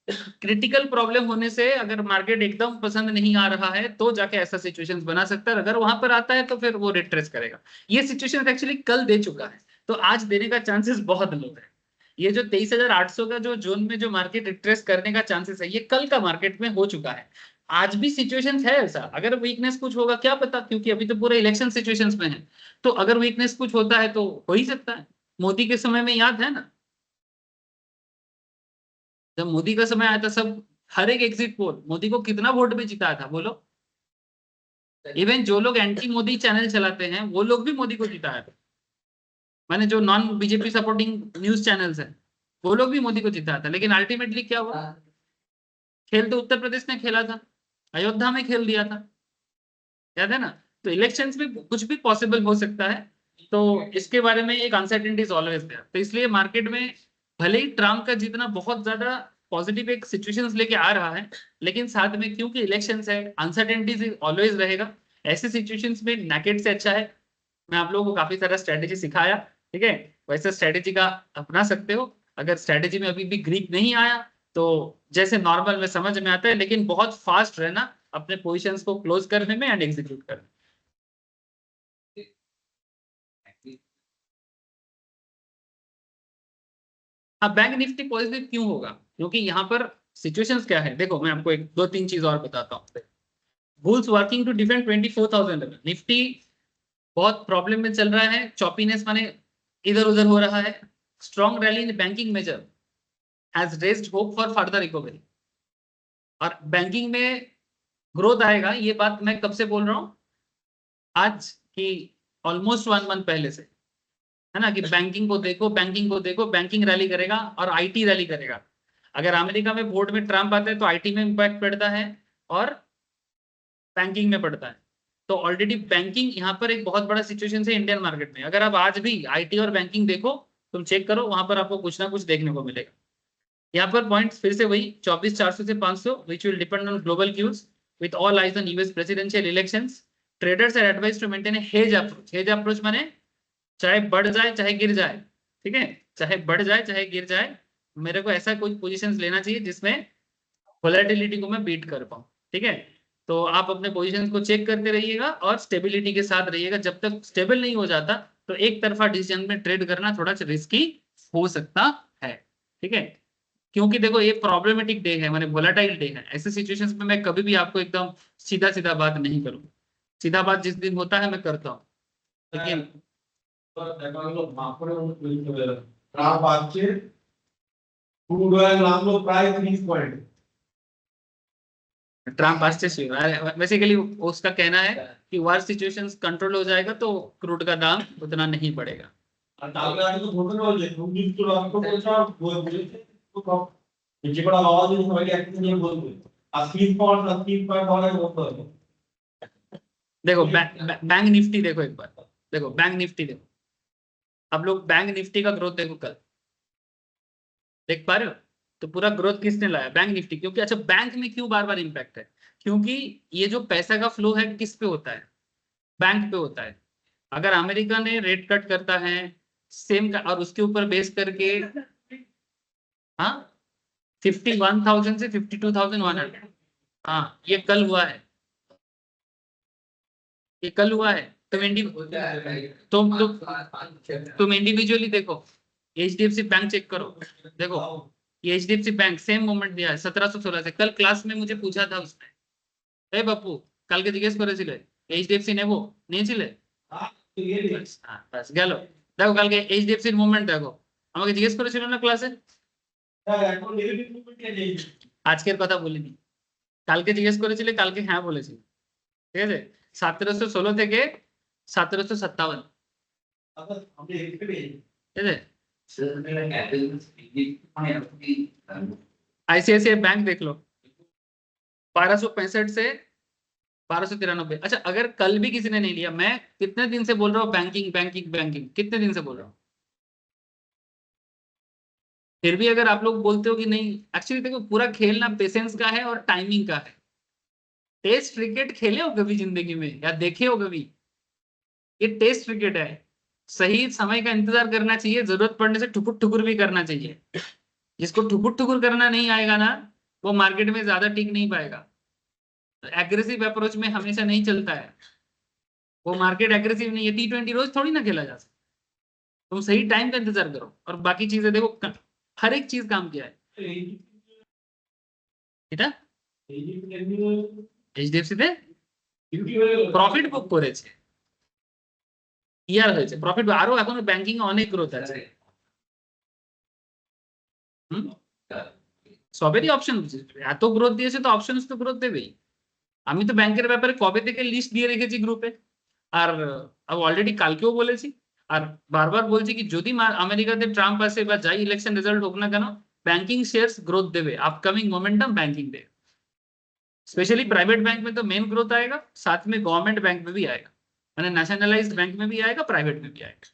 क्रिटिकल प्रॉब्लम होने से अगर मार्केट एकदम पसंद नहीं आ रहा है तो जाके ऐसा सिचुएशंस बना सकता है। अगर वहां पर आता है तो फिर वो रिट्रेस करेगा। ये सिचुएशन एक्चुअली कल दे चुका है तो आज देने का चांसेस बहुत लो है। ये जो 23,800 का जो जोन में जो मार्केट रिट्रेस करने का चांसेस है ये कल का मार्केट में हो चुका है। आज भी सिचुएशन है ऐसा। अगर वीकनेस कुछ होगा क्या पता, क्योंकि अभी तो पूरे इलेक्शन सिचुएशंस में है। तो अगर वीकनेस कुछ होता है तो हो ही सकता है। मोदी के समय में याद है ना, जब मोदी का समय आया था सब हर एक एग्जिट पोल मोदी को कितना वोट में जिताया था बोलो। इवन जो लोग एंटी मोदी चैनल चलाते हैं वो लोग भी मोदी को जिताया था। माने जो non BJP supporting news channels हैं वो लोग भी मोदी को जिताया था। लेकिन अल्टीमेटली क्या हुआ, खेल तो उत्तर प्रदेश ने खेला था, अयोध्या में खेल दिया था, याद है ना। तो इलेक्शंस में कुछ भी पॉसिबल हो सकता है। तो इसके बारे में एक अनसर्टेनिटी इज ऑलवेज देयर। तो इसलिए मार्केट में भले ही ट्रम्प का जितना बहुत ज्यादा पॉजिटिव एक सिचुएशंस लेके आ रहा है, लेकिन साथ में क्योंकि इलेक्शंस है अनसर्टेनिटी ऑलवेज रहेगा। ऐसे सिचुएशंस में नैकेट से अच्छा है मैं आप लोगों को काफी सारा स्ट्रेटेजी सिखाया। ठीक है, वैसे स्ट्रेटेजी का अपना सकते हो। अगर स्ट्रेटेजी में अभी भी ग्रीक नहीं आया तो जैसे नॉर्मल में समझ में आता है, लेकिन बहुत फास्ट रहना अपने पोजीशंस को क्लोज करने में एंड एग्जीक्यूट करने में। हाँ, बैंक निफ्टी पॉजिटिव क्यों होगा, क्योंकि यहाँ पर सिचुएशंस क्या है देखो। मैं आपको एक दो तीन चीज और बताता हूँ। Bulls working to defend 24,000 level. Nifty बहुत प्रॉब्लम में चल रहा है, चॉपीनेस माने इधर उधर हो रहा है। Strong rally in banking major has raised hope for further recovery. और बैंकिंग में ग्रोथ आएगा ये बात मैं कब से बोल रहा हूँ, आज की ऑलमोस्ट 1 मंथ पहले से, है ना, कि बैंकिंग को देखो बैंकिंग को देखो। बैंकिंग रैली करेगा और आईटी रैली करेगा। अगर अमेरिका में वोट में ट्रम्प आता है तो आईटी में इम्पैक्ट पड़ता है और बैंकिंग में पड़ता है। तो ऑलरेडी बैंकिंग यहाँ पर एक बहुत बड़ा सिचुएशन है इंडियन मार्केट में। अगर आप आज भी आईटी और बैंकिंग देखो, तुम चेक करो, वहां पर आपको कुछ ना कुछ देखने को मिलेगा। यहाँ पर पॉइंट्स फिर से वही 24,400 से 500 which will depend on global cues with all eyes on US presidential elections. Traders are advised to maintain a hedge approach. hedge approach माने चाहे बढ़ जाए चाहे गिर जाए, ठीक है, चाहे बढ़ जाए चाहे गिर जाए, मेरे को ऐसा कोई पोजीशंस लेना चाहिए जिसमें वोलेटिलिटी को मैं बीट कर पाऊँ। ठीक है, तो आप अपने पोजीशंस को चेक करते रहिएगा और स्टेबिलिटी के साथ रहिएगा। जब तक स्टेबल नहीं हो जाता तो एक तरफा डिसीजन में ट्रेड करना थोड़ा सा रिस्की हो सकता है। ठीक है, क्योंकि देखो ये प्रॉब्लमेटिक डे है, माने वोलेटाइल डे है। ऐसे सिचुएशंस में मैं कभी भी आपको एकदम सीधा सीधा बात नहीं करूँ। सीधा बात जिस दिन होता है मैं करता हूँ, लेकिन ট্রাম্প আসছে ক্রুড অয়েল নামলো প্রায় 30 পয়েন্ট। ट्रम्प आस्ते बेसिकली उसका कहना है कि वार सिचुएशंस कंट्रोल हो जाएगा तो क्रूड का दाम उतना नहीं बढ़ेगा। আর কালকে আজকে তো ঘটনা হয়েছে সংযুক্ত রাষ্ট্র বলেছে তো যে কটা আওয়াজ আছে সবাইকে একসাথে নিয়ে বলবে আর স্পিড পাওয়ার হওয়ার করতে হবে। देखो बैंक निफ्टी देखो एक बार, देखो बैंक निफ्टी देखो, आप लोग बैंक निफ्टी का ग्रोथ देखो कल, देख पा रहे हो? तो पूरा ग्रोथ किसने लाया? Bank Nifty. क्योंकि अच्छा बैंक में क्यों बार बार इम्पैक्ट है? क्योंकि ये जो पैसा का फ्लो है किस पे होता है? बैंक पे होता है। अगर अमेरिका ने रेट कट करता है सेम का और उसके ऊपर बेस करके हाँ 51,000 से 52,100, हाँ ये कल हुआ है, ये कल हुआ है। तुम इंडिविजुअली देखो, HDFC बैंक चेक करो, देखो ये HDFC बैंक सेम मोमेंट दिया है 1716 से। कल क्लास में मुझे पूछा था उसने, ए बापू কালকে জিজ্ঞেস করেছিলে HDFC নেবো, নিয়েছিলে? বাস গেল। দেখো কালকে HDFC এর মুভমেন্ট দেখো, আমাকে জিজ্ঞেস করেছিল না ক্লাসে? আজকের কথা বলিনি, কালকে জিজ্ঞেস করেছিলে, কালকে হ্যাঁ বলেছি। ঠিক আছে, 1716 থেকে 1757, ঠিক আছে। ICICI बैंक देख लो 1265 से 1293। अच्छा अगर कल भी किसी ने नहीं लिया, मैं कितने दिन से बोल रहा हूँ बैंकिंग बैंकिंग बैंकिंग, कितने दिन से बोल रहा हूँ, फिर भी अगर आप लोग बोलते हो कि नहीं। एक्चुअली देखो पूरा खेल ना पेशेंस का है और टाइमिंग का है। टेस्ट क्रिकेट खेले हो कभी जिंदगी में या देखे हो कभी? ये टेस्ट क्रिकेट है, सही समय का इंतजार करना चाहिए, जरूरत पड़ने से ठुकुर ठुकुर भी करना चाहिए। जिसको ठुकुर ठुकुर करना नहीं आएगा ना वो मार्केट में ज्यादा टिक नहीं पाएगा। एग्रेसिव अप्रोच में हमेशा नहीं चलता है, वो मार्केट एग्रेसिव नहीं है। T20 रोज थोड़ी ना खेला जा सकता। तुम सही टाइम का इंतजार करो और बाकी चीजें देखो, हर एक चीज काम किया है। এটা HDFC তে প্রফিট বুক করেছে, ইয়ার হয়েছে প্রফিট, আরো এখনো ব্যাংকিং এ অনেক গ্রোথ আছে। সবেরই অপশন, এত গ্রোথ দিয়েছে তো অপশনস তো গ্রোথ দেবেই। আমি তো ব্যাংকের ব্যাপারে কবে থেকে লিস্ট দিয়ে রেখেছি গ্রুপে, আর অলরেডি কালকেও বলেছি আর বারবার বলছি কি যদি আমেরিকাতে ট্রাম্প আসে বা যাই ইলেকশন রেজাল্ট হোক না কেন, बैंकिंग शेयर्स ग्रोथ देवे, अपकमिंग मोमेंटम बैंकिंग दे। स्पेशली प्राइवेट बैंक में तो मेन ग्रोथ आएगा, साथ में गवर्नमेंट बैंक में भी आएगा, यानी नेशनलाइज्ड बैंक में भी आएगा, प्राइवेट में भी आएगा।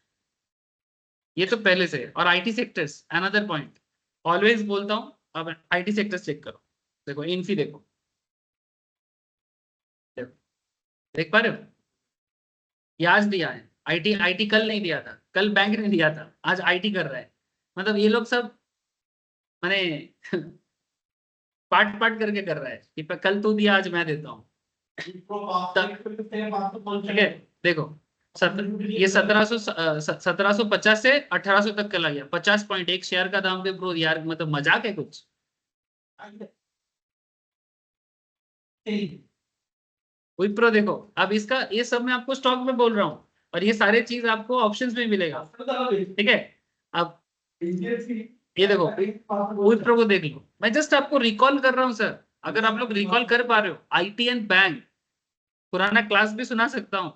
ये तो पहले से है। और IT sectors another point, always बोलता हूँ। अब आईटी सेक्टर्स चेक करो, देखो इन्फी देखो, देख पा रहे हो? ये आज दिया है आईटी, आईटी कल नहीं दिया था, कल बैंक ने दिया था, आज आईटी कर रहा है। मतलब ये लोग सब माने पार्ट पार्ट करके कर रहा है कि कल तू दिया आज मैं देता हूँ। ठीक है, देखो ये 1750 से 1800 तक चला गया, 50 पॉइंट एक शेयर का दाम पे ब्रो यार, मतलब मजाक है कुछ। विप्रो देखो, अब इसका ये सब मैं आपको स्टॉक में बोल रहा हूँ और ये सारे चीज आपको ऑप्शंस में मिलेगा। ठीक है, अब ये देखो विप्रो को देख लो, मैं जस्ट आपको रिकॉल कर रहा हूँ सर। अगर आप लोग रिकॉल कर पा रहे हो, आईटी एंड बैंक पुराना क्लास भी सुना सकता हूँ,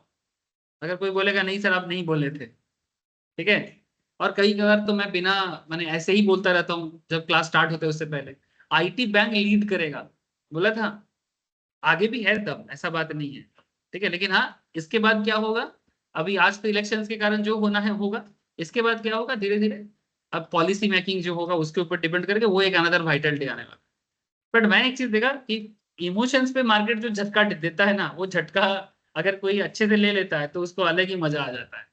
अगर कोई बोलेगा नहीं सर आप नहीं बोले थे। ठीक है, और कई बार तो मैं बिना मैंने ऐसे ही बोलता रहता हूँ जब क्लास स्टार्ट होते उससे पहले, आईटी बैंक लीड करेगा बोला था, आगे भी है तब, ऐसा बात नहीं है। ठीक है, लेकिन हाँ इसके बाद क्या होगा, अभी आज तो इलेक्शंस के कारण जो होना है होगा, इसके बाद क्या होगा धीरे धीरे अब पॉलिसी मेकिंग जो होगा उसके ऊपर डिपेंड करके वो एक अनदर वाइटल डे आने वाला। बट मैंने एक चीज देखा कि इमोशंस पे मार्केट जो झटका देता है ना, वो झटका अगर कोई अच्छे से ले लेता है तो उसको अलग ही मजा आ जाता है।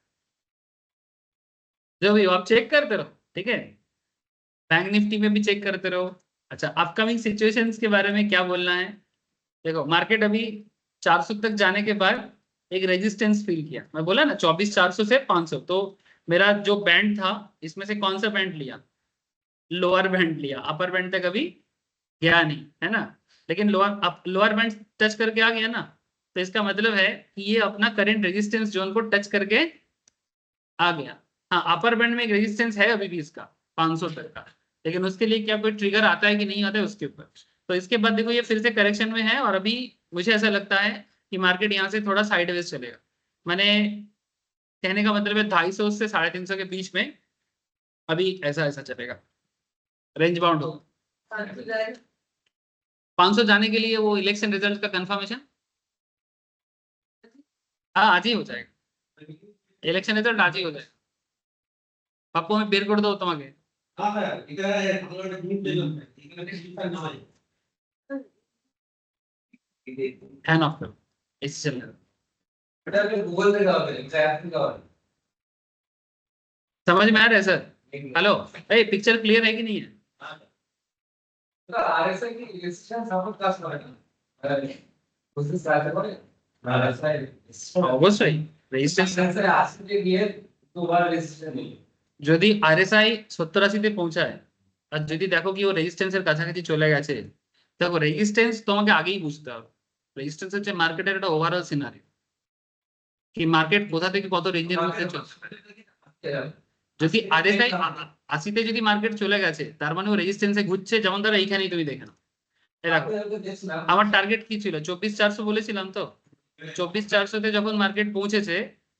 जो भी आप चेक करते रहो, ठीक है, बैंक निफ्टी में भी चेक करते रहो। अच्छा, अपकमिंग सिचुएशंस के बारे में क्या बोलना है? देखो मार्केट अभी 400 तक जाने के बाद एक रेजिस्टेंस फील किया, मैं बोला ना 24,400 से 500, तो मेरा जो बैंड था इसमें से कौन सा बैंड लिया? लोअर बैंड लिया, अपर बैंड तक अभी गया नहीं, है ना। लेकिन लोअर बैंड टच करके आ गया ना, तो इसका मतलब है कि ये अपना करंट रेजिस्टेंस जोन को टच करके आ गया। हाँ, अपर बैंड में एक रेजिस्टेंस है अभी भी इसका 500 तक का, लेकिन उसके लिए क्या कोई ट्रिगर आता है कि नहीं आता है उसके ऊपर। तो इसके बाद देखो ये फिर से करेक्शन में है, और अभी मुझे ऐसा लगता है कि मार्केट यहाँ से थोड़ा साइडवेज चलेगा। मैंने कहने का मतलब है 250 से 350 के बीच में अभी ऐसा ऐसा चलेगा, रेंज बाउंड होगा। 500 जाने के लिए वो इलेक्शन रिजल्ट का कंफर्मेशन, हाँ आज ही हो जाएगा, इलेक्शन रिजल्ट आज ही हो जाएगा। पप्पू में बेर कर दो तुम्हारे হ্যাঁ স্যার এটা ভালো একটা জিনিস দিলাম এখানে শিক্ষা না হয় फैन ऑफ करो, ऐसे चल रहा है। এটা আপনি গুগল থেকে হবে এটা অ্যাপ থেকে হবে समझ में आ रहा है सर? हेलो, ए पिक्चर क्लियर है कि नहीं है? তো আরএসআই কি রেজিস্ট্রেশন সাপোর্ট কাজ করে না বুঝতে সাহায্য করে আরএসআই অবশ্যই রেজিস্ট্যান্স সেন্সরে আসতে গিয়ে দুবার রেজিস্ট্রেশন নিল যদি আরএসআই 70-80 তে পৌঁছায়, আর যদি দেখো কি ও রেজিস্ট্যান্সের কাছাকাছি চলে গেছে, দেখো রেজিস্ট্যান্স তোমাকে আগেই বুঝতে হবে। রেজিস্ট্যান্স হচ্ছে মার্কেটের একটা ওভারঅল সিনারিও, কি মার্কেট কোথা থেকে কত রেঞ্জের মধ্যে চলছে। যদি আরএসআই 80 তে যদি মার্কেট চলে গেছে, তার মানে ও রেজিস্ট্যান্সে ঘুরছে, যেমন ধরো এইখানেই তুমি দেখে নাও। এই দেখো আমার টার্গেট কি ছিল, 24,400 বলেছিলাম তো। 24,400 তে যখন মার্কেট পৌঁছেছে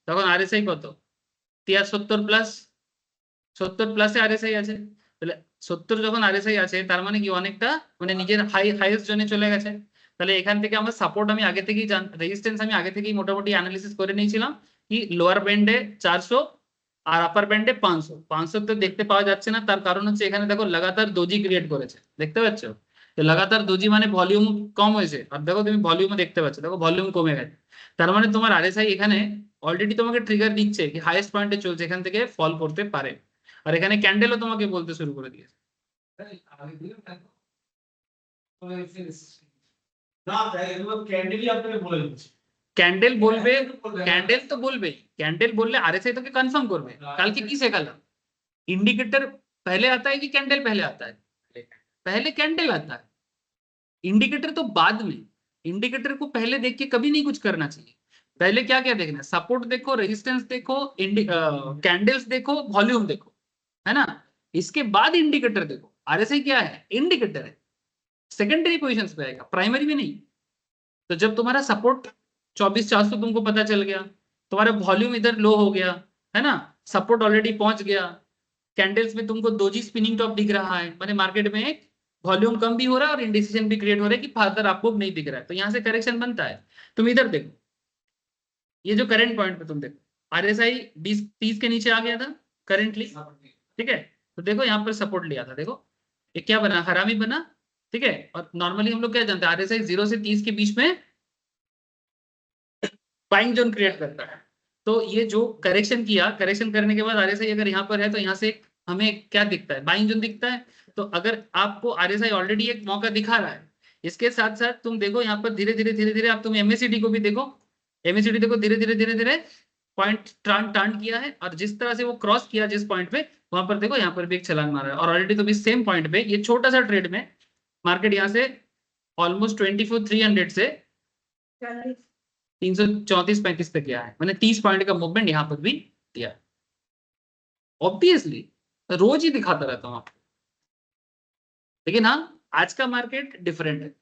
তখন আরএসআই কত? 73 প্লাস, 70 প্লাসে আরএসআই আছে। তাহলে 70 যখন আরএসআই আছে তার মানে কি অনেকটা মানে নিজের হাইয়েস্ট জোনে চলে গেছে। তাহলে এখান থেকে আমার সাপোর্ট আমি আগে থেকেই রেজিস্ট্যান্স আমি আগে থেকেই মোটামুটি অ্যানালিসিস করে নিয়েছিলাম কি লোয়ার ব্যান্ডে 400 আর আপার ব্যান্ডে 500। 500 তো দেখতে পাওয়া যাচ্ছে না, তার কারণ হচ্ছে এখানে দেখো লাগাতার দোজি ক্রিয়েট করেছে, দেখতে পাচ্ছ? তো লাগাতার দোজি মানে ভলিউম কম হয়েছে, আর দেখো তুমি ভলিউমও দেখতে পাচ্ছ, দেখো ভলিউম কমে গেছে। তার মানে তোমার আরএসআই এখানে অলরেডি তোমাকে ট্রিগার দিচ্ছে কি হাইয়েস্ট পয়েন্টে চলছে, এখান থেকে ফল করতে পারে। আর এখানে ক্যান্ডেলও তোমাকে বলতে শুরু করে দিয়েছে। আমি দিলাম না না স্যার এগুলো ক্যান্ডেলই আপনাকে বলে দিচ্ছি ক্যান্ডেল বলবে, ক্যান্ডেল তো বলবেই, ক্যান্ডেল বললে आरएसआई তোকে কনফার্ম করবে। কালকে কি শেখালাম, इंडिकेटर पहले आता है कि कैंडल पहले आता है? पहले कैंडल आता है, इंडिकेटर तो बाद में। इंडिकेटर को पहले देख के कभी नहीं कुछ करना चाहिए। पहले क्या क्या देखना है, सपोर्ट देखो, रेजिस्टेंस देखो, कैंडल्स देखो, वॉल्यूम देखो, है ना। इसके बाद इंडिकेटर देखो। आरएसआई क्या है? इंडिकेटर है, सेकेंडरी पोजीशंस पे आएगा, प्राइमरी में नहीं। तो जब तुम्हारा सपोर्ट 24,400 तुमको पता चल गया, तुम्हारा वॉल्यूम इधर लो हो गया, है ना, सपोर्ट ऑलरेडी पहुंच गया, कैंडल्स में तुमको दोजी स्पिनिंग टॉप दिख रहा है, माने मार्केट में एक वॉल्यूम कम भी हो रहा है और इंडिसिजन भी क्रिएट हो रहा है कि फर्दर आपको नहीं दिख रहा है, तो यहाँ से करेक्शन बनता है। तुम इधर देखो, ये जो करंट पॉइंट पे तुम देखो आरएसआई 20-30 के नीचे आ गया था करेंटली, ठीक है। तो देखो यहाँ पर सपोर्ट लिया था, देखो ये क्या बना, हरामी बना, ठीक है। और नॉर्मली हम लोग क्या जानते हैं, आरएसआई 0 से 30 के बीच में बाइंग जोन क्रिएट करता है। तो ये जो करेक्शन किया, करेक्शन करने के बाद आरएसआई अगर यहाँ पर है तो यहाँ से हमें क्या दिखता है, बाइंग जोन दिखता है। तो अगर आपको आरएसआई ऑलरेडी एक मौका दिखा रहा है, इसके साथ साथ तुम देखो यहाँ पर धीरे धीरे आप तुम एमएसीडी को भी देखो, एमएसीडी देखो धीरे धीरे पॉइंट टर्न किया है, और जिस तरह से वो क्रॉस किया जिस पॉइंट पे, वहां पर देखो यहाँ पर भी एक छलांग मारा है। और ऑलरेडी तुम इस सेम पॉइंट पे, ये छोटा सा ट्रेड में मार्केट यहाँ से ऑलमोस्ट 24,300 से 334-35 तक गया है, मैंने 30 पॉइंट का मूवमेंट यहाँ पर भी दिया। ऑब्वियसली रोज ही दिखाता रहता हूँ आपको, लेकिन हाँ आज का मार्केट डिफरेंट है,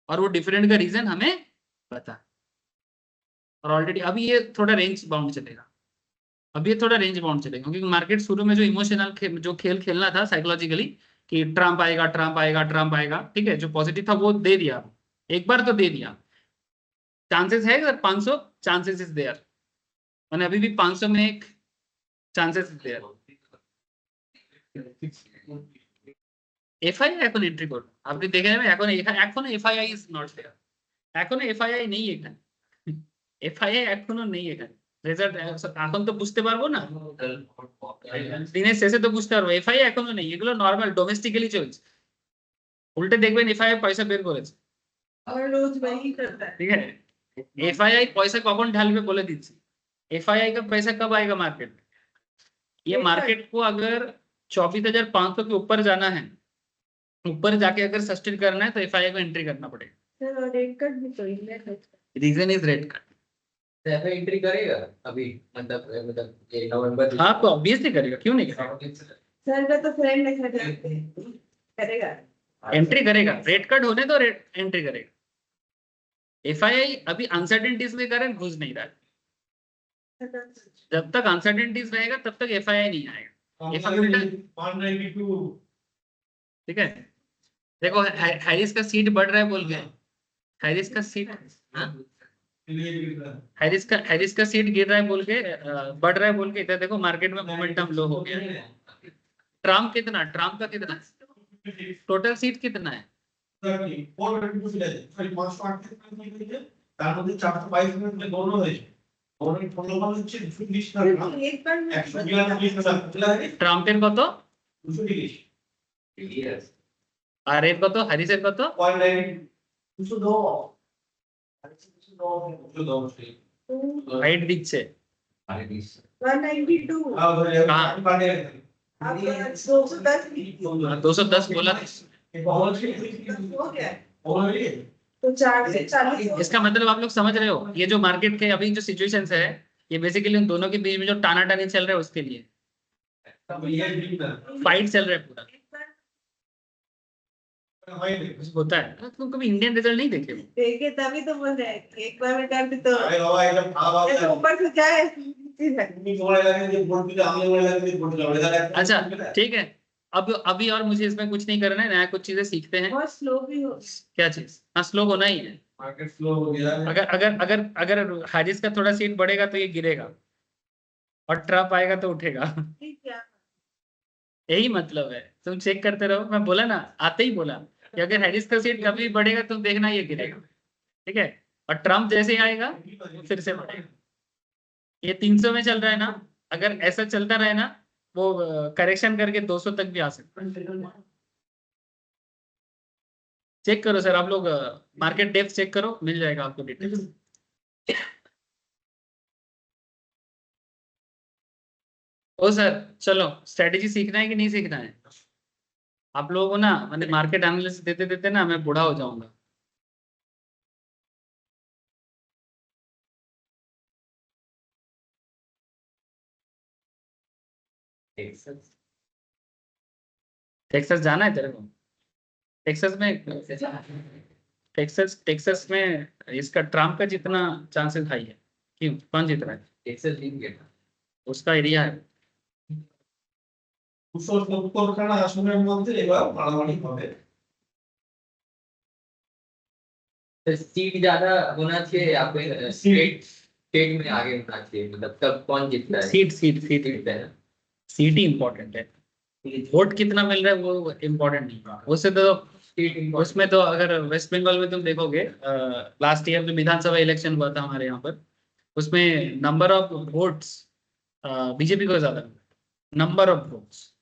और वो डिफरेंट का रीजन हमें पता है। और ऑलरेडी अभी ये थोड़ा रेंज बाउंड चलेगा, अभी ये थोड़ा रेंज बाउंड चलेगा, क्योंकि मार्केट शुरू में जो इमोशनल जो खेल खेलना था साइकोलॉजिकली कि ट्रम्प आएगा ट्रम्प आएगा ट्रम्प आएगा, ठीक है, जो पॉजिटिव था वो दे दिया, एक बार तो दे दिया। चांसेस है सर 500, चांसेस इज देयर, मैंने अभी भी 500 में एक चांसेस इज देयर। এফআইআই এখন এন্ট্রি করুন, আপনি দেখে নেবেন এখন এফআইআই ইজ নট দেয়ার, এখন এফআইআই নেই এখানে, এফআইআই এখনো নেই এখানে, রেজাল্ট এখন তো বুঝতে পারবো না, দিনের শেষে তো বুঝতে পারবো। এফআই এখনো নেই, এগুলো নর্মাল ডোমেস্টিক্যালি চলছে। উল্টে দেখবেন এফআই পয়সা বের করেছে, और रोज वही करता है। ठीक है। एफआईआई पैसा कौन ढालवे बोले दीजिए, एफआईआई का पैसा कब आएगा मार्केट, ये Rate मार्केट को अगर 24,500 के ऊपर जाना है, ऊपर जाके अगर सस्टेन करना है तो एफआईआई को एंट्री करना पड़ेगा। सर और रेट कट भी तो इंडिया का रीजन इज रेट कट। ऐसा एंट्री करेगा अभी, मतलब ये नवंबर हाँ तो ऑब्वियसली करेगा, क्यों नहीं करेगा, सर का तो फ्रेंड लिखा जाते हैं करेगा। एंट्री करेगा। रेट कट होने तो रेट एंट्री करेगा। एफआईआई अभी अनसर्टेनिटीज में कारण घुस नहीं रहा है, जब तक अनसर्टेनिटीज रहेगा तब तक एफआईआई नहीं आएगा, ठीक है। देखो हैरिस का सीट बढ़ रहा है बोल के, हैरिस का सीट, हैरिस का सीट गिर रहा है बोल के, बढ़ रहा है बोल के, इधर देखो मार्केट में मोमेंटम लो हो गया। ट्रम्प कितना, ट्रम्प का कितना, टोटल सीट कितना है, एक बार में ট্রাম্পের কত আর এর কত, হ্যারিসের কত, হাইট দিচ্ছে 192 अब 210 210 बोला। हो गया तो 4 से 40 इसका मतलब आप लोग समझ रहे हो, ये जो मार्केट के अभी जो सिचुएशन है, ये बेसिकली उन दोनों के बीच में जो टाना टानी चल रहा है उसके लिए फाइट चल रहा है पूरा, होता है। तुम कभी इंडियन रिजल्ट नहीं देखे हो? देखे तभी तो बोल रहे हैं कि एक बार में कर दी तो ऐसे ऊपर से जाए अच्छा ठीक है, अब अभी और मुझे इसमें कुछ नहीं करना है, नया कुछ चीजें सीखते हैं। बहुत स्लो भी हो क्या चीज, हाँ स्लो होना ही है। मार्केट स्लो हो गया है। अगर अगर अगर अगर हारिस का थोड़ा सीट बढ़ेगा तो ये गिरेगा और ट्रम्प आएगा तो उठेगा। ठीक है यही मतलब है, तुम चेक करते रहो। मैं बोला ना, आते ही बोला कि अगर हैरिस का सीट कभी बढ़ेगा तुम देखना ये गिरेगा, ठीक है। और ट्रम्प जैसे ही आएगा फिर से बढ़ेगा। ये 300 में चल रहा है ना, अगर ऐसा चलता रहे ना वो करेक्शन करके 200 तक भी आ सकता है। चेक करो सर, आप लोग मार्केट डेप्थ चेक करो, मिल जाएगा आपको डिटेल्स। ओ सर चलो, स्ट्रेटेजी सीखना है कि नहीं सीखना है आप लोगों को ना, मैंने मार्केट एनालिसिस देते देते ना मैं बूढ़ा हो जाऊंगा। टेक्सास जाना है तेरे को? टेक्सास में, टेक्सास में इसका ट्रम्प का जितना चांसेस हाई है, क्यों, कौन जीत रहा है? टेक्सास जीत गया उसका एरिया है। 270 খানা আসনের মধ্যে এবার মারামারি হবে। तो सीट ज्यादा होना चाहिए या फिर स्टेट स्टेट में आगे होना चाहिए, मतलब कब कौन जीतता है? सीट सीट सीट जीतता है ना। सीट ही इम्पोर्टेंट है, वोट कितना मिल रहा है वो इम्पोर्टेंट नहीं है। उससे तो उसमें तो अगर वेस्ट बंगाल में तुम देखोगे, लास्ट ईयर जो विधानसभा इलेक्शन हुआ था हमारे यहाँ पर, उसमें नंबर ऑफ वोट्स बीजेपी को ज्यादा, नंबर ऑफ वोट्स,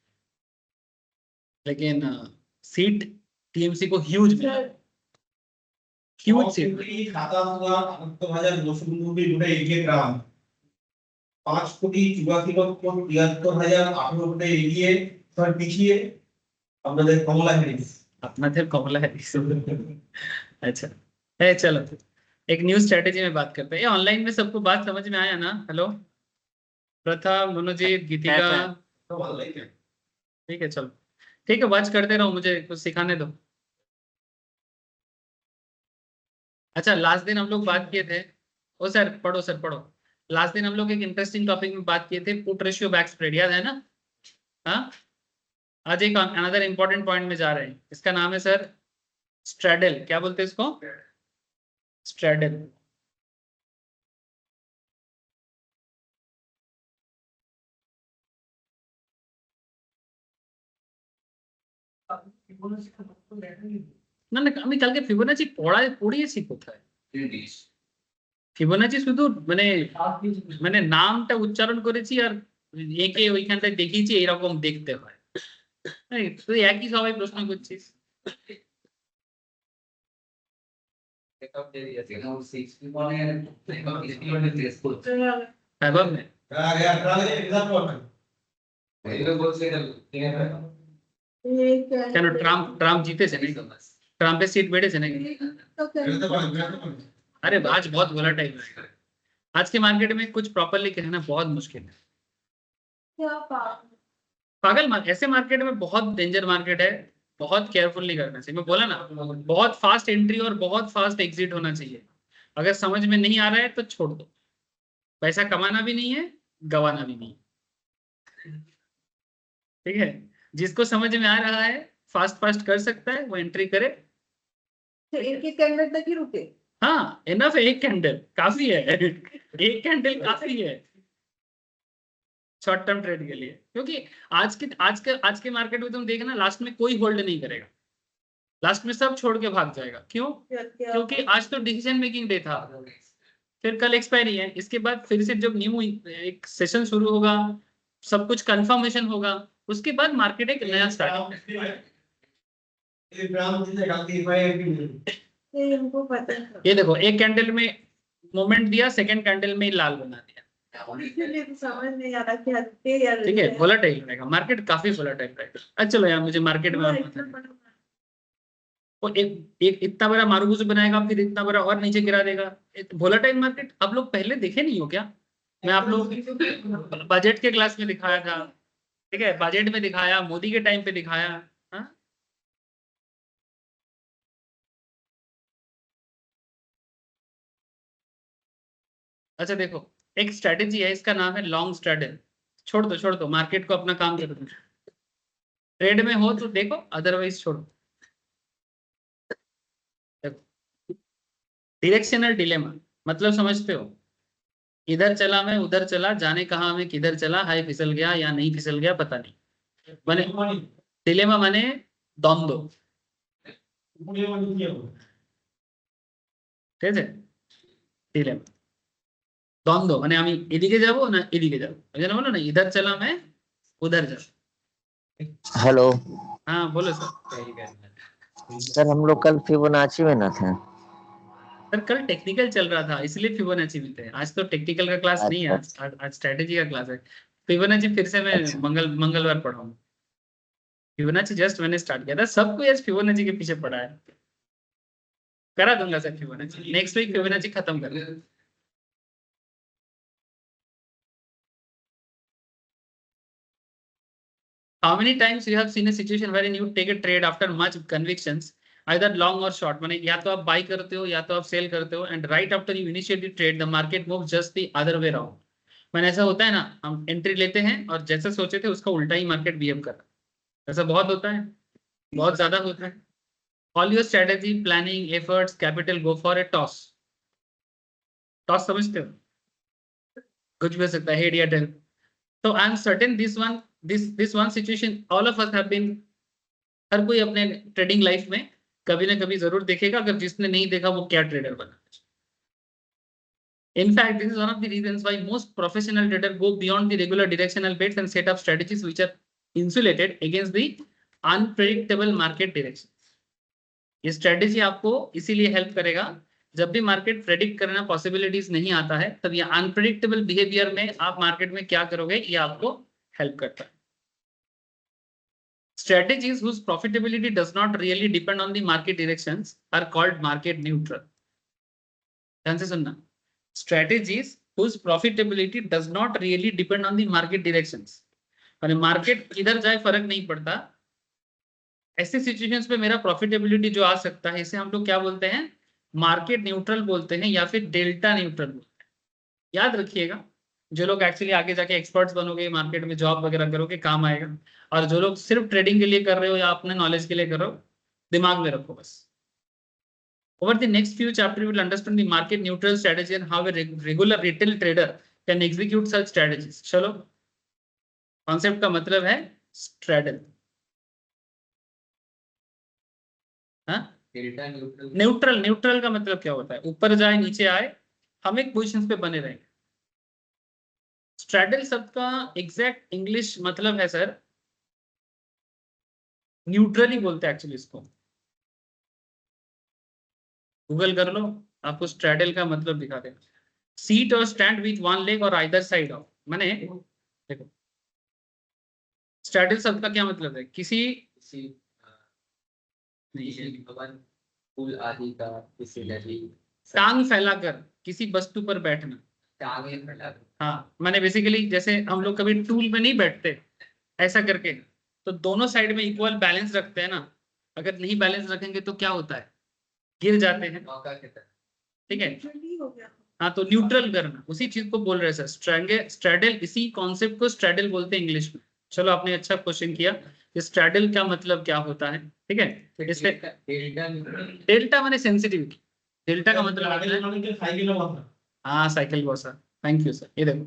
लेकिन सीट टीएमसी को ह्यूज मिला, ह्यूज सीट। 27,78,299 ভোটে এগিয়ে ট্রাম্প, 5,84,73,18 ভোটে এগিয়ে পিছিয়ে আপনাদের কমলা হ্যারিস। अपना थे कमला है। अच्छा है, चलो एक न्यू स्ट्रेटेजी में बात करते हैं। ये ऑनलाइन में सबको बात समझ में आया ना? हेलो प्रथा, मनोजीत, गीतिका, तो ভালো লাগে। ठीक है चलो, ठीक है वॉच करते रहो, मुझे कुछ सिखाने दो। अच्छा लास्ट दिन हम लोग बात किए थे, ओ सर पढ़ो सर पढ़ो, लास्ट दिन हम लोग एक इंटरेस्टिंग टॉपिक में बात किए थे, पुट रेशियो बैक स्प्रेड, याद है ना? हाँ, आज एक अनदर इंपॉर्टेंट पॉइंट में जा रहे हैं, इसका नाम है सर स्ट्रैडल। क्या बोलते हैं इसको? स्ट्रैडल। না না আমি কালকে ফিবোনাচি পড়িয়েছি কোথায়? ফিবোনাচি শুধু মানে মানে নামটা উচ্চারণ করেছি আর একে ওইখানটায় দেখিয়েছি এইরকম দেখতে হয়। এই, তুই একই সবাই প্রশ্ন করছিস। ব্যাকআপ দিয়ে দিয়েছে কারণ 60 মানে ব্যাকআপ ডিসপ্লে টেস্ট করছে वैभव ने এগুলো বলছে এটা কেন ট্রাম্প ট্রাম্প जीतेছে নাকি? ট্রাম্পের সিট বেড়েছে নাকি? अरे आज बहुत वोलेटाइल है। आज के मार्केट में कुछ प्रॉपर्ली कहना बहुत मुश्किल है। पागल ऐसे मार्केट में बहुत डेंजर मार्केट है, बहुत केयरफुली करना चाहिए। मैं बोला ना, बहुत फास्ट एंट्री और बहुत फास्ट एग्जिट होना चाहिए। अगर समझ में नहीं आ रहा है तो छोड़ दो, पैसा कमाना भी नहीं है, गवाना भी नहीं, ठीक है। जिसको समझ में आ रहा है, फास्ट फास्ट कर सकता है, वो एंट्री करे। एक एक कैंडल तक ही रुके। हाँ, इनफ है, एक कैंडल काफी है। एक कैंडल काफी है शॉर्ट टर्म ट्रेड के लिए, क्योंकि आज के मार्केट में तुम देखना लास्ट में कोई होल्ड नहीं करेगा, लास्ट में सब छोड़ के भाग जाएगा। क्यों? क्योंकि आज तो डिसीजन मेकिंग डे था, फिर कल एक्सपायरी है, इसके बाद फिर से जब न्यू एक सेशन शुरू होगा, सब कुछ कंफर्मेशन होगा, उसके बाद मार्केट एक नया स्टार्ट। इनको पता है। ये देखो, एक कैंडल में मोमेंट दिया, सेकंड कैंडल में लाल बना दिया, इसलिए तो समझ नहीं आ रहा कि हत्ते या ठीक है। वोलेटाइल रहेगा मार्केट, काफी वोलेटाइल रहेगा। अच्छा चलो यार, मुझे मार्केट में और पता नहीं। वो एक इतना बड़ा मारूबूज बनाएगा, फिर इतना बड़ा और नीचे गिरा देगा। वोलेटाइल मार्केट आप लोग पहले देखे नहीं हो क्या? मैं आप लोग बजट के क्लास में दिखाया था, ठीक है, बजट में दिखाया, मोदी के टाइम पे दिखाया। हाँ, अच्छा देखो, एक स्ट्रेटेजी है, इसका नाम है लॉन्ग स्ट्रेटेजी। छोड़ दो मार्केट को, अपना काम करो। ट्रेड में हो तो देखो, अदरवाइज छोड़ो। डायरेक्शनल डिलेमा मतलब समझते हो? इधर चला मैं, उधर चला, जाने कहा मैं, किधर चला, हाय फिसल गया या नहीं फिसल गया पता नहीं। माने डिलेमा माने द्वंद्व, ঠিক আছে? ডিলেমা দ্বন্দ্ব মানে আমি এদিকে যাব না এদিকে যাব, ওই জন্য বলো না इधर चला मैं उधर जा। हेलो हाँ बोलो सर। सर, हम लोग कल फिबोनाची में ना थे। सर कल टेक्निकल चल रहा था, इसलिए फिबोनाची में थे। आज तो टेक्निकल का क्लास नहीं है, अच्छा आज स्ट्रेटेजी का क्लास है। फिबोनाची फिर से मैं अच्छा मंगलवार पढ़ाऊंगा। फिबोनाची जस्ट मैंने स्टार्ट किया था, सबको आज फिबोनाची के पीछे पड़ा है। करा दूंगा sir Fibonacci, next week Fibonacci खत्म कर दूंगा। How many times you have seen a situation wherein you take a trade after much convictions, either long or short? माने या तो आप बाई करते हो या तो आप सेल करते हो, and right after you initiate the trade, the market moves just the other way around. मैंने ऐसा होता है ना, हम एंट्री लेते हैं और जैसे सोचे थे उसका उल्टा ही मार्केट बिहेव कर रहा है। ऐसा बहुत होता है, बहुत ज्यादा होता है। All your strategy, planning, efforts, capital go for a toss. Toss समझते हो? कुछ भी हो सकता है, हेड या tell. So I am certain this one situation all of us have been, हर कोई अपने ट्रेडिंग लाइफ में कभी ना कभी जरूर देखेगा। अगर जिसने नहीं देखा वो क्या ट्रेडर बना। In fact, this is one of the reasons why most professional traders go beyond the regular directional bets and set up strategies which are insulated against the unpredictable market direction. ये स्ट्रेटेजी आपको इसीलिए हेल्प करेगा, जब भी मार्केट प्रेडिक्ट करना पॉसिबिलिटीज नहीं आता है, तब ये अनप्रेडिक्टेबल बिहेवियर में आप मार्केट में क्या करोगे, ये आपको हेल्प करता है। Strategies whose profitability does not really depend on the market directions are called market neutral. ध्यान से सुनना, strategies whose profitability does not really depend on the market directions, यानी मार्केट किधर जाए फर्क नहीं पड़ता, ऐसे सिचुएशंस पे मेरा प्रॉफिटेबिलिटी जो आ सकता है, इसे हम लोग क्या बोलते हैं, मार्केट न्यूट्रल बोलते हैं या फिर डेल्टा न्यूट्रल बोलते हैं। याद रखिएगा, जो लोग एक्चुअली आगे जाके एक्सपर्ट्स बनोगे, मार्केट में जॉब वगैरह करोगे, काम आएगा। और जो लोग सिर्फ ट्रेडिंग के लिए कर रहे हो या अपने नॉलेज के लिए कर रहे हो, दिमाग में रखो बस। Over the next few chapters, you will understand the market neutral strategy and how a regular retail trader can execute such strategies. चलो, कॉन्सेप्ट का मतलब है स्ट्रैडल। हाँ, न्यूट्रल का मतलब क्या होता है, ऊपर जाए नीचे आए, हम एक पोजीशन पे बने रहेंगे। स्ट्रैडल शब्द का एग्जैक्ट इंग्लिश मतलब है सर, न्यूट्रली बोलते हैं एक्चुअली इसको, गूगल कर लो, आपको स्ट्रैडल का मतलब दिखा देगा। सीट और स्टैंड विथ वन लेग और आइदर साइड ऑफ, माने देखो स्ट्रैडल शब्द का क्या मतलब है, किसी भवन पुल आदि का, किसी नदी टांग फैलाकर किसी वस्तु पर बैठना। टांगे फैला, हाँ, माने बेसिकली जैसे हम लोग कभी टूल में नहीं बैठते ऐसा करके, तो दोनों साइड में इक्वल बैलेंस रखते हैं ना, अगर नहीं बैलेंस रखेंगे तो क्या होता है, गिर जाते हैं, मौका के तरह। ठीक है। Literally हो गया। हाँ, तो न्यूट्रल करना, उसी चीज को बोल रहे हैं सर, स्ट्रैडल, इसी कॉन्सेप्ट को स्ट्रैडल बोलते हैं इंग्लिश में। चलो, आपने अच्छा क्वेश्चन किया, स्ट्रैडल का मतलब क्या होता है, ठीक है। इससे डेल्टा माने सेंसिटिविटी, डेल्टा का मतलब होता है, साइकिल में बसना, हाँ साइकिल बॉसा, थैंक यू सर। ये देखो,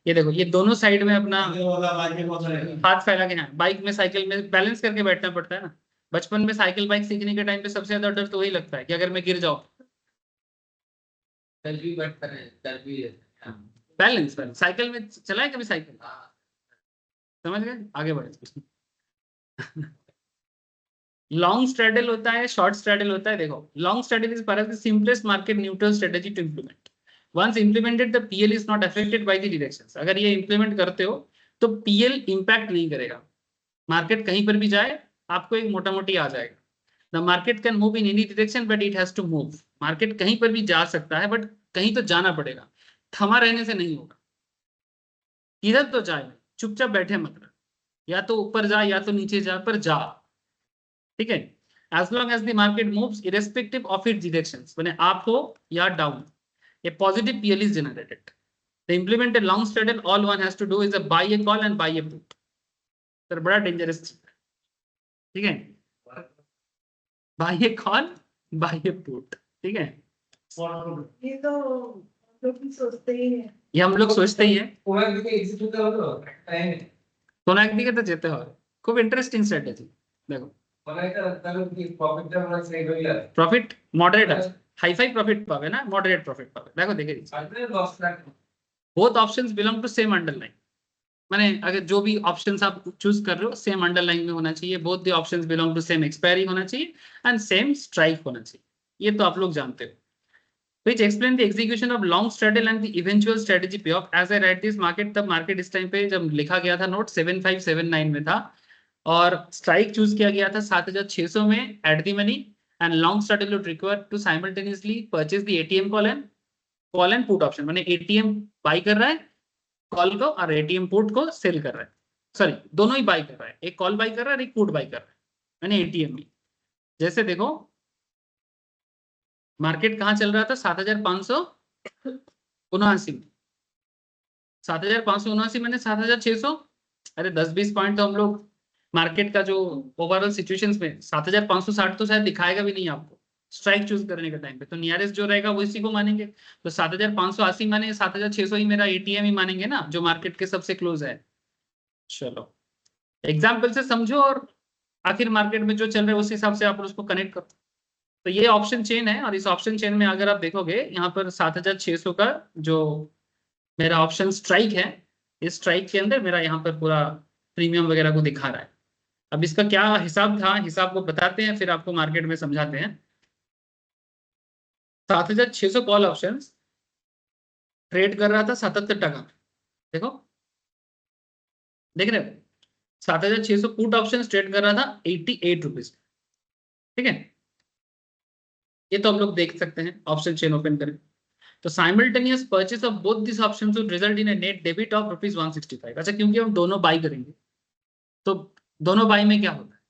ये देखो, ये दोनों साइड में अपना बाइक में बसना, हाथ फैला के, हाँ बाइक में साइकिल में बैलेंस करके बैठना पड़ता है ना। बचपन में साइकिल बाइक सीखने के टाइम पे सबसे ज्यादा डर तो वही लगता है कि अगर मैं गिर जाऊं, कल भी बैठता है, कल भी बैलेंस बैलेंस साइकिल में चलाए कभी साइकिल, समझ गए, आगे बढ़े। लॉन्ग स्ट्रैडल होता है, शॉर्ट स्ट्रैडल होता है। देखो, long straddle is perhaps the simplest market neutral strategy to implement. Once implemented the PL is not affected by the directions. अगर ये इंप्लीमेंट करते हो तो पीएल इंपैक्ट नहीं करेगा, मार्केट कहीं पर भी जाए आपको एक मोटा मोटी आ जाएगा। The market can move in any direction but it has to move. Market कहीं पर भी जा सकता है बट कहीं तो जाना पड़ेगा, थमा रहने से नहीं होगा। इधर तो जाए, चुपचाप बैठे मत रह, या तो ऊपर जा या तो नीचे जा, पर जा, ठीक है। As long as the market moves irrespective of its directions, माने आप हो या down, a positive PL is generated. To implement a long straddle, all one has to do is a buy a call and buy a put. Sir बड़ा डेंजरस, ठीक है, बाय ए कॉल बाय ए पुट, ठीक है। ये तो हम लोग भी सोचते ही हैं। ये हम लोग सोचते ही है, कोणाक दिखे एग्जीक्यूट करो टाइम कोना दिखे तो जेते हो, खूब इंटरेस्टिंग स्ट्रेटजी। देखो, मला तर की प्रॉफिट টা আমরা সেভ হইলা प्रॉफिट मॉडरेट है, हाई फाई प्रॉफिट पावे ना, मॉडरेट प्रॉफिट पावे। देखो देखिए, आपने लॉस ना both options belong to same underlying, माने अगर जो भी ऑप्शंस आप चूज कर रहे हो सेम अंडरलाइन में होना चाहिए, both the options belong to same expiry होना चाहिए एंड सेम स्ट्राइक होना चाहिए, ये तो आप लोग जानते हो। Which explain the execution of long straddle and the eventual strategy payoff. As I write this market, तब मार्केट इस टाइम पे जब लिखा गया था नोट 7579 में था, और स्ट्राइक चूज किया गया था 7600 में at the money, and long straddle would require to simultaneously purchase the ATM call and put option, माने एटीएम बाय कर रहा है कॉल को और एटीएम पुट को सेल कर रहा है, सॉरी दोनों ही बाय कर रहा है, एक कॉल बाय कर रहा है और एक पुट बाय कर रहा है, माने एटीएम में। जैसे देखो मार्केट कहाँ चल रहा था, 7579 में, 7579 मैंने 7600, अरे 10-20 पॉइंट तो हम लोग मार्केट का जो ओवरऑल सिचुएशंस में 7560 तो शायद दिखाएगा भी नहीं आपको स्ट्राइक चूज करने के टाइम पे, तो नियरेस्ट जो रहेगा वो इसी को मानेंगे। तो 7580 माने 7600 ही मेरा एटीएम ही मानेंगे ना, जो मार्केट के सबसे क्लोज है। चलो एग्जाम्पल से समझो और आखिर मार्केट में जो चल रहा है उस हिसाब से आप उसको कनेक्ट करो। तो ये ऑप्शन चेन है, और इस ऑप्शन चेन में अगर आप देखोगे यहाँ पर 7600 का जो मेरा ऑप्शन स्ट्राइक है, इस स्ट्राइक के अंदर मेरा यहाँ पर पूरा प्रीमियम वगैरह को दिखा रहा है। अब इसका क्या हिसाब था, हिसाब को बताते हैं फिर आपको मार्केट में समझाते हैं। 7600 कॉल ऑप्शन ट्रेड कर रहा था 77 टका, देखो देख रहे हो, 7600 पुट ऑप्शन ट्रेड कर रहा था 88 रुपीज, ठीक है। ये तो हम लोग देख सकते हैं, ऑप्शन चेन ओपन करें तो simultaneous purchase of both this options would result in a net debit of ₹165। अच्छा, क्योंकि हम दोनों बाई करेंगे तो दोनों बाई में क्या होता है,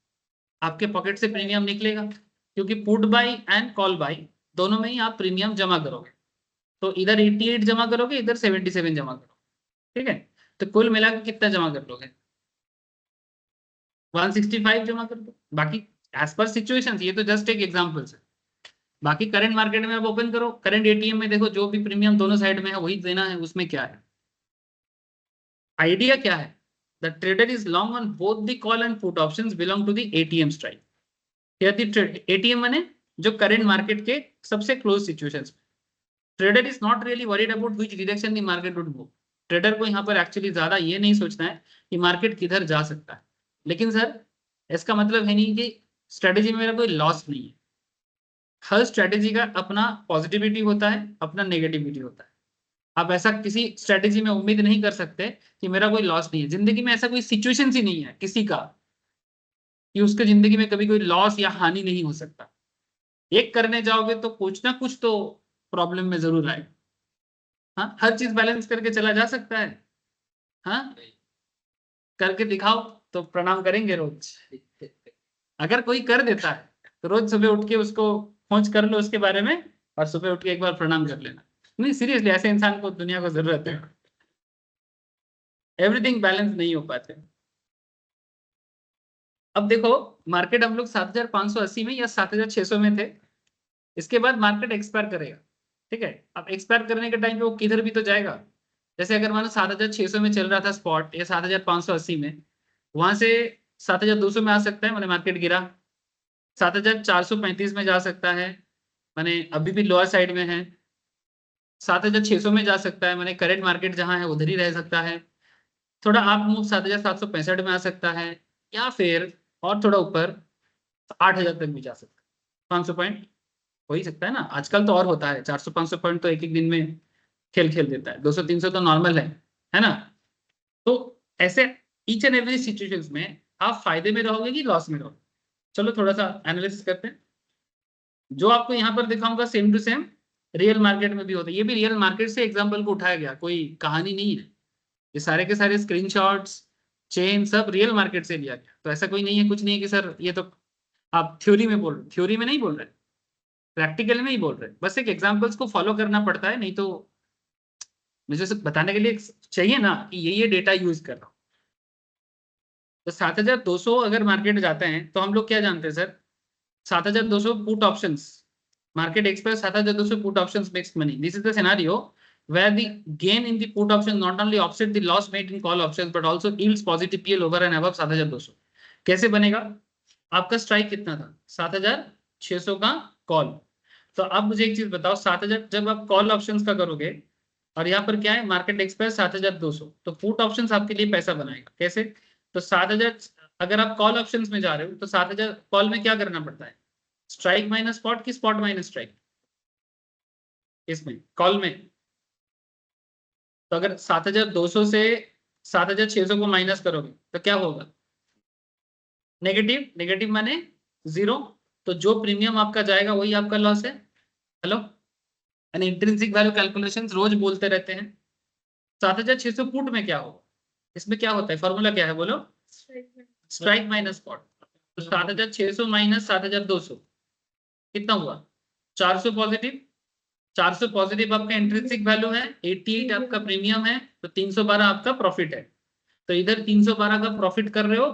आपके पॉकेट से प्रीमियम निकलेगा, क्योंकि put by and call by दोनों में ही आप प्रीमियम जमा करोगे, तो इधर 88 जमा करोगे, इधर 77 जमा करोगे, ठीक है। तो कुल मिला के कितना जमा कर लोगे, 165 जमा कर दो। बाकी एज पर सिचुएशंस, ये तो जस्ट एक एग्जांपल है। बाकी करंट मार्केट में आप ओपन करो, करंट एटीएम में देखो जो भी प्रीमियम दोनों साइड में है वही देना है, उसमें क्या है आइडिया क्या है, the trader is long on both the call and put options belong to the ATM strike. ATM माने जो करंट मार्केट के सबसे close situations, trader is not really worried about which direction the market would move. Trader को यहाँ पर एक्चुअली ज्यादा ये नहीं सोचना है कि मार्केट किधर जा सकता है। लेकिन सर इसका मतलब है नहीं कि स्ट्रेटेजी में मेरा कोई लॉस नहीं है। हर स्ट्रेटेजी का अपना पॉजिटिविटी होता है, अपना नेगेटिविटी होता है। आप ऐसा किसी स्ट्रेटेजी में उम्मीद नहीं कर सकते कि मेरा कोई लॉस नहीं है। जिंदगी में ऐसा कोई सिचुएशन ही नहीं है किसी का कि उसके जिंदगी में कभी कोई लॉस या हानि नहीं हो सकता। एक करने जाओगे तो कुछ ना कुछ तो प्रॉब्लम में जरूर आएगा। हाँ, हर चीज बैलेंस करके चला जा सकता है। हाँ, करके दिखाओ तो प्रणाम करेंगे रोज। अगर कोई कर देता है तो रोज सुबह उठ के उसको खोज कर लो उसके बारे में, और सुबह उठ के एक बार प्रणाम कर लेना। नहीं, सीरियसली ऐसे इंसान को दुनिया को जरूरत है। एवरीथिंग बैलेंस नहीं हो पाते। अब देखो, मार्केट हम लोग 7580 में या 7600 में थे। इसके बाद मार्केट एक्सपायर करेगा, ठीक है। अब एक्सपायर करने के टाइम पे वो किधर भी तो जाएगा। जैसे अगर मानो 7600 में चल रहा था स्पॉट या 7580 में, वहां से 7200 में आ सकता है, मैंने मार्केट गिरा। 7435 में जा सकता है, मैंने अभी भी लोअर साइड में है। 7600 में जा सकता है, मैंने करंट मार्केट जहां है उधर ही रह सकता है। थोड़ा आप मूव 7765 में आ सकता है, या फिर और थोड़ा ऊपर 8000 तक भी जा सकता है। 500 पॉइंट हो ही सकता है ना, आजकल तो और होता है। 400-500 पॉइंट तो एक एक दिन में खेल खेल देता है। 200-300 तो नॉर्मल है ना। तो ऐसे ईच एंड एवरी सिचुएशंस में आप फायदे में रहोगे कि लॉस में रहोगे। चलो थोड़ा सा एनालिसिस करते हैं। जो आपको यहाँ पर दिखाऊंगा same to same real market में भी होता है। ये भी रियल मार्केट से एग्जाम्पल को उठाया गया, कोई कहानी नहीं है। ये सारे के सारे स्क्रीनशॉट्स, चेन सब रियल मार्केट से लिया गया। तो ऐसा कोई नहीं है, कुछ नहीं है कि सर ये तो आप थ्योरी में बोल रहे, थ्योरी में नहीं बोल रहे, प्रैक्टिकल में ही बोल रहे। बस एक एग्जाम्पल्स को फॉलो करना पड़ता है, नहीं तो मुझे सिर्फ बताने के लिए चाहिए ना कि ये डेटा यूज कर रहा हूँ। तो 7200 अगर मार्केट जाते हैं तो हम लोग क्या जानते हैं sir, 7200 put options, market expects 7200 put options makes money. This is the scenario where the gain in the put option not only offset the loss made in call options but also yields positive PL over and above 7200. कैसे बनेगा? आपका स्ट्राइक कितना था? 7600 का कॉल। तो अब मुझे एक चीज बताओ, 7000 जब आप कॉल ऑप्शंस का करोगे और यहाँ पर क्या है, मार्केट एक्सप्रेस 7200, तो पुट ऑप्शंस आपके लिए पैसा बनाएगा। कैसे? तो 7000 अगर आप कॉल ऑप्शंस में जा रहे हो तो 7000 कॉल में क्या करना पड़ता है, स्ट्राइक माइनस स्पॉट की स्पॉट माइनस स्ट्राइक, इसमें कॉल में। तो अगर 7200 से 7600 को माइनस करोगे तो क्या होगा, नेगेटिव। नेगेटिव माने जीरो। तो जो प्रीमियम आपका जाएगा वही आपका लॉस है। हेलो, इंट्रिंसिक वैल्यू कैलकुलेशंस रोज बोलते रहते हैं। 7600 पुट में क्या होगा, इसमें क्या होता है, फॉर्मूला क्या है बोलो, स्ट्राइक माइनस स्पॉट। तो 7600 माइनस 7200 कितना हुआ, 400 पॉजिटिव। 400 पॉजिटिव आपका इंट्रिंसिक वैल्यू है, 88 आपका प्रीमियम है, तो 312 आपका प्रॉफिट है। तो इधर 312 का प्रॉफिट कर रहे हो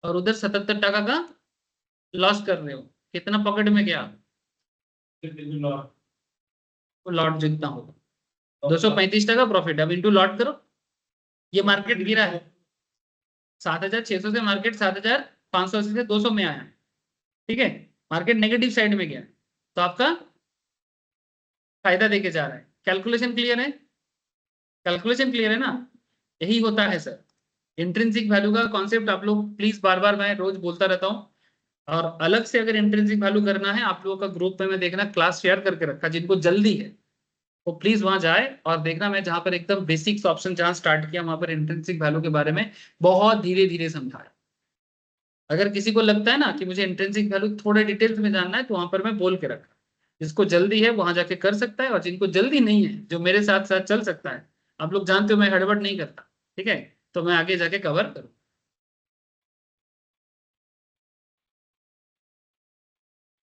और उधर 77 टका का लॉस कर रहे हो। कितना पॉकेट में गया, लॉट जितना होगा 235 टका प्रॉफिट। अब इंटू लॉट करो, ये मार्केट गिरा है 7600 से मार्केट 7580 से 200 में आया, ठीक है। मार्केट नेगेटिव साइड में गया तो आपका फायदा देके जा रहा है। कैलकुलेशन क्लियर है, कैलकुलेशन क्लियर है ना। यही होता है सर इंट्रिंसिक वैल्यू का कॉन्सेप्ट। आप लोग प्लीज, बार बार मैं रोज बोलता रहता हूँ। और अलग से अगर इंट्रिंसिक वैल्यू करना है, आप लोगों का ग्रुप में मैं देखना क्लास शेयर करके रखा, जिनको जल्दी है वो प्लीज वहां जाए और देखना। मैं जहां पर एकदम बेसिक्स ऑप्शन जहां स्टार्ट किया वहां पर इंट्रिंसिक वैल्यू के बारे में बहुत धीरे धीरे समझाया। अगर किसी को लगता है ना कि मुझे इंट्रिंसिक वैल्यू थोड़े डिटेल्स में जानना है, तो वहां पर मैं बोल के रखा। जिसको जल्दी है वहां जाके कर सकता है, और जिनको जल्दी नहीं है जो मेरे साथ साथ चल सकता है। आप लोग जानते हो मैं हड़बड़ नहीं करता, ठीक है, तो मैं आगे जाके कवर करूँ।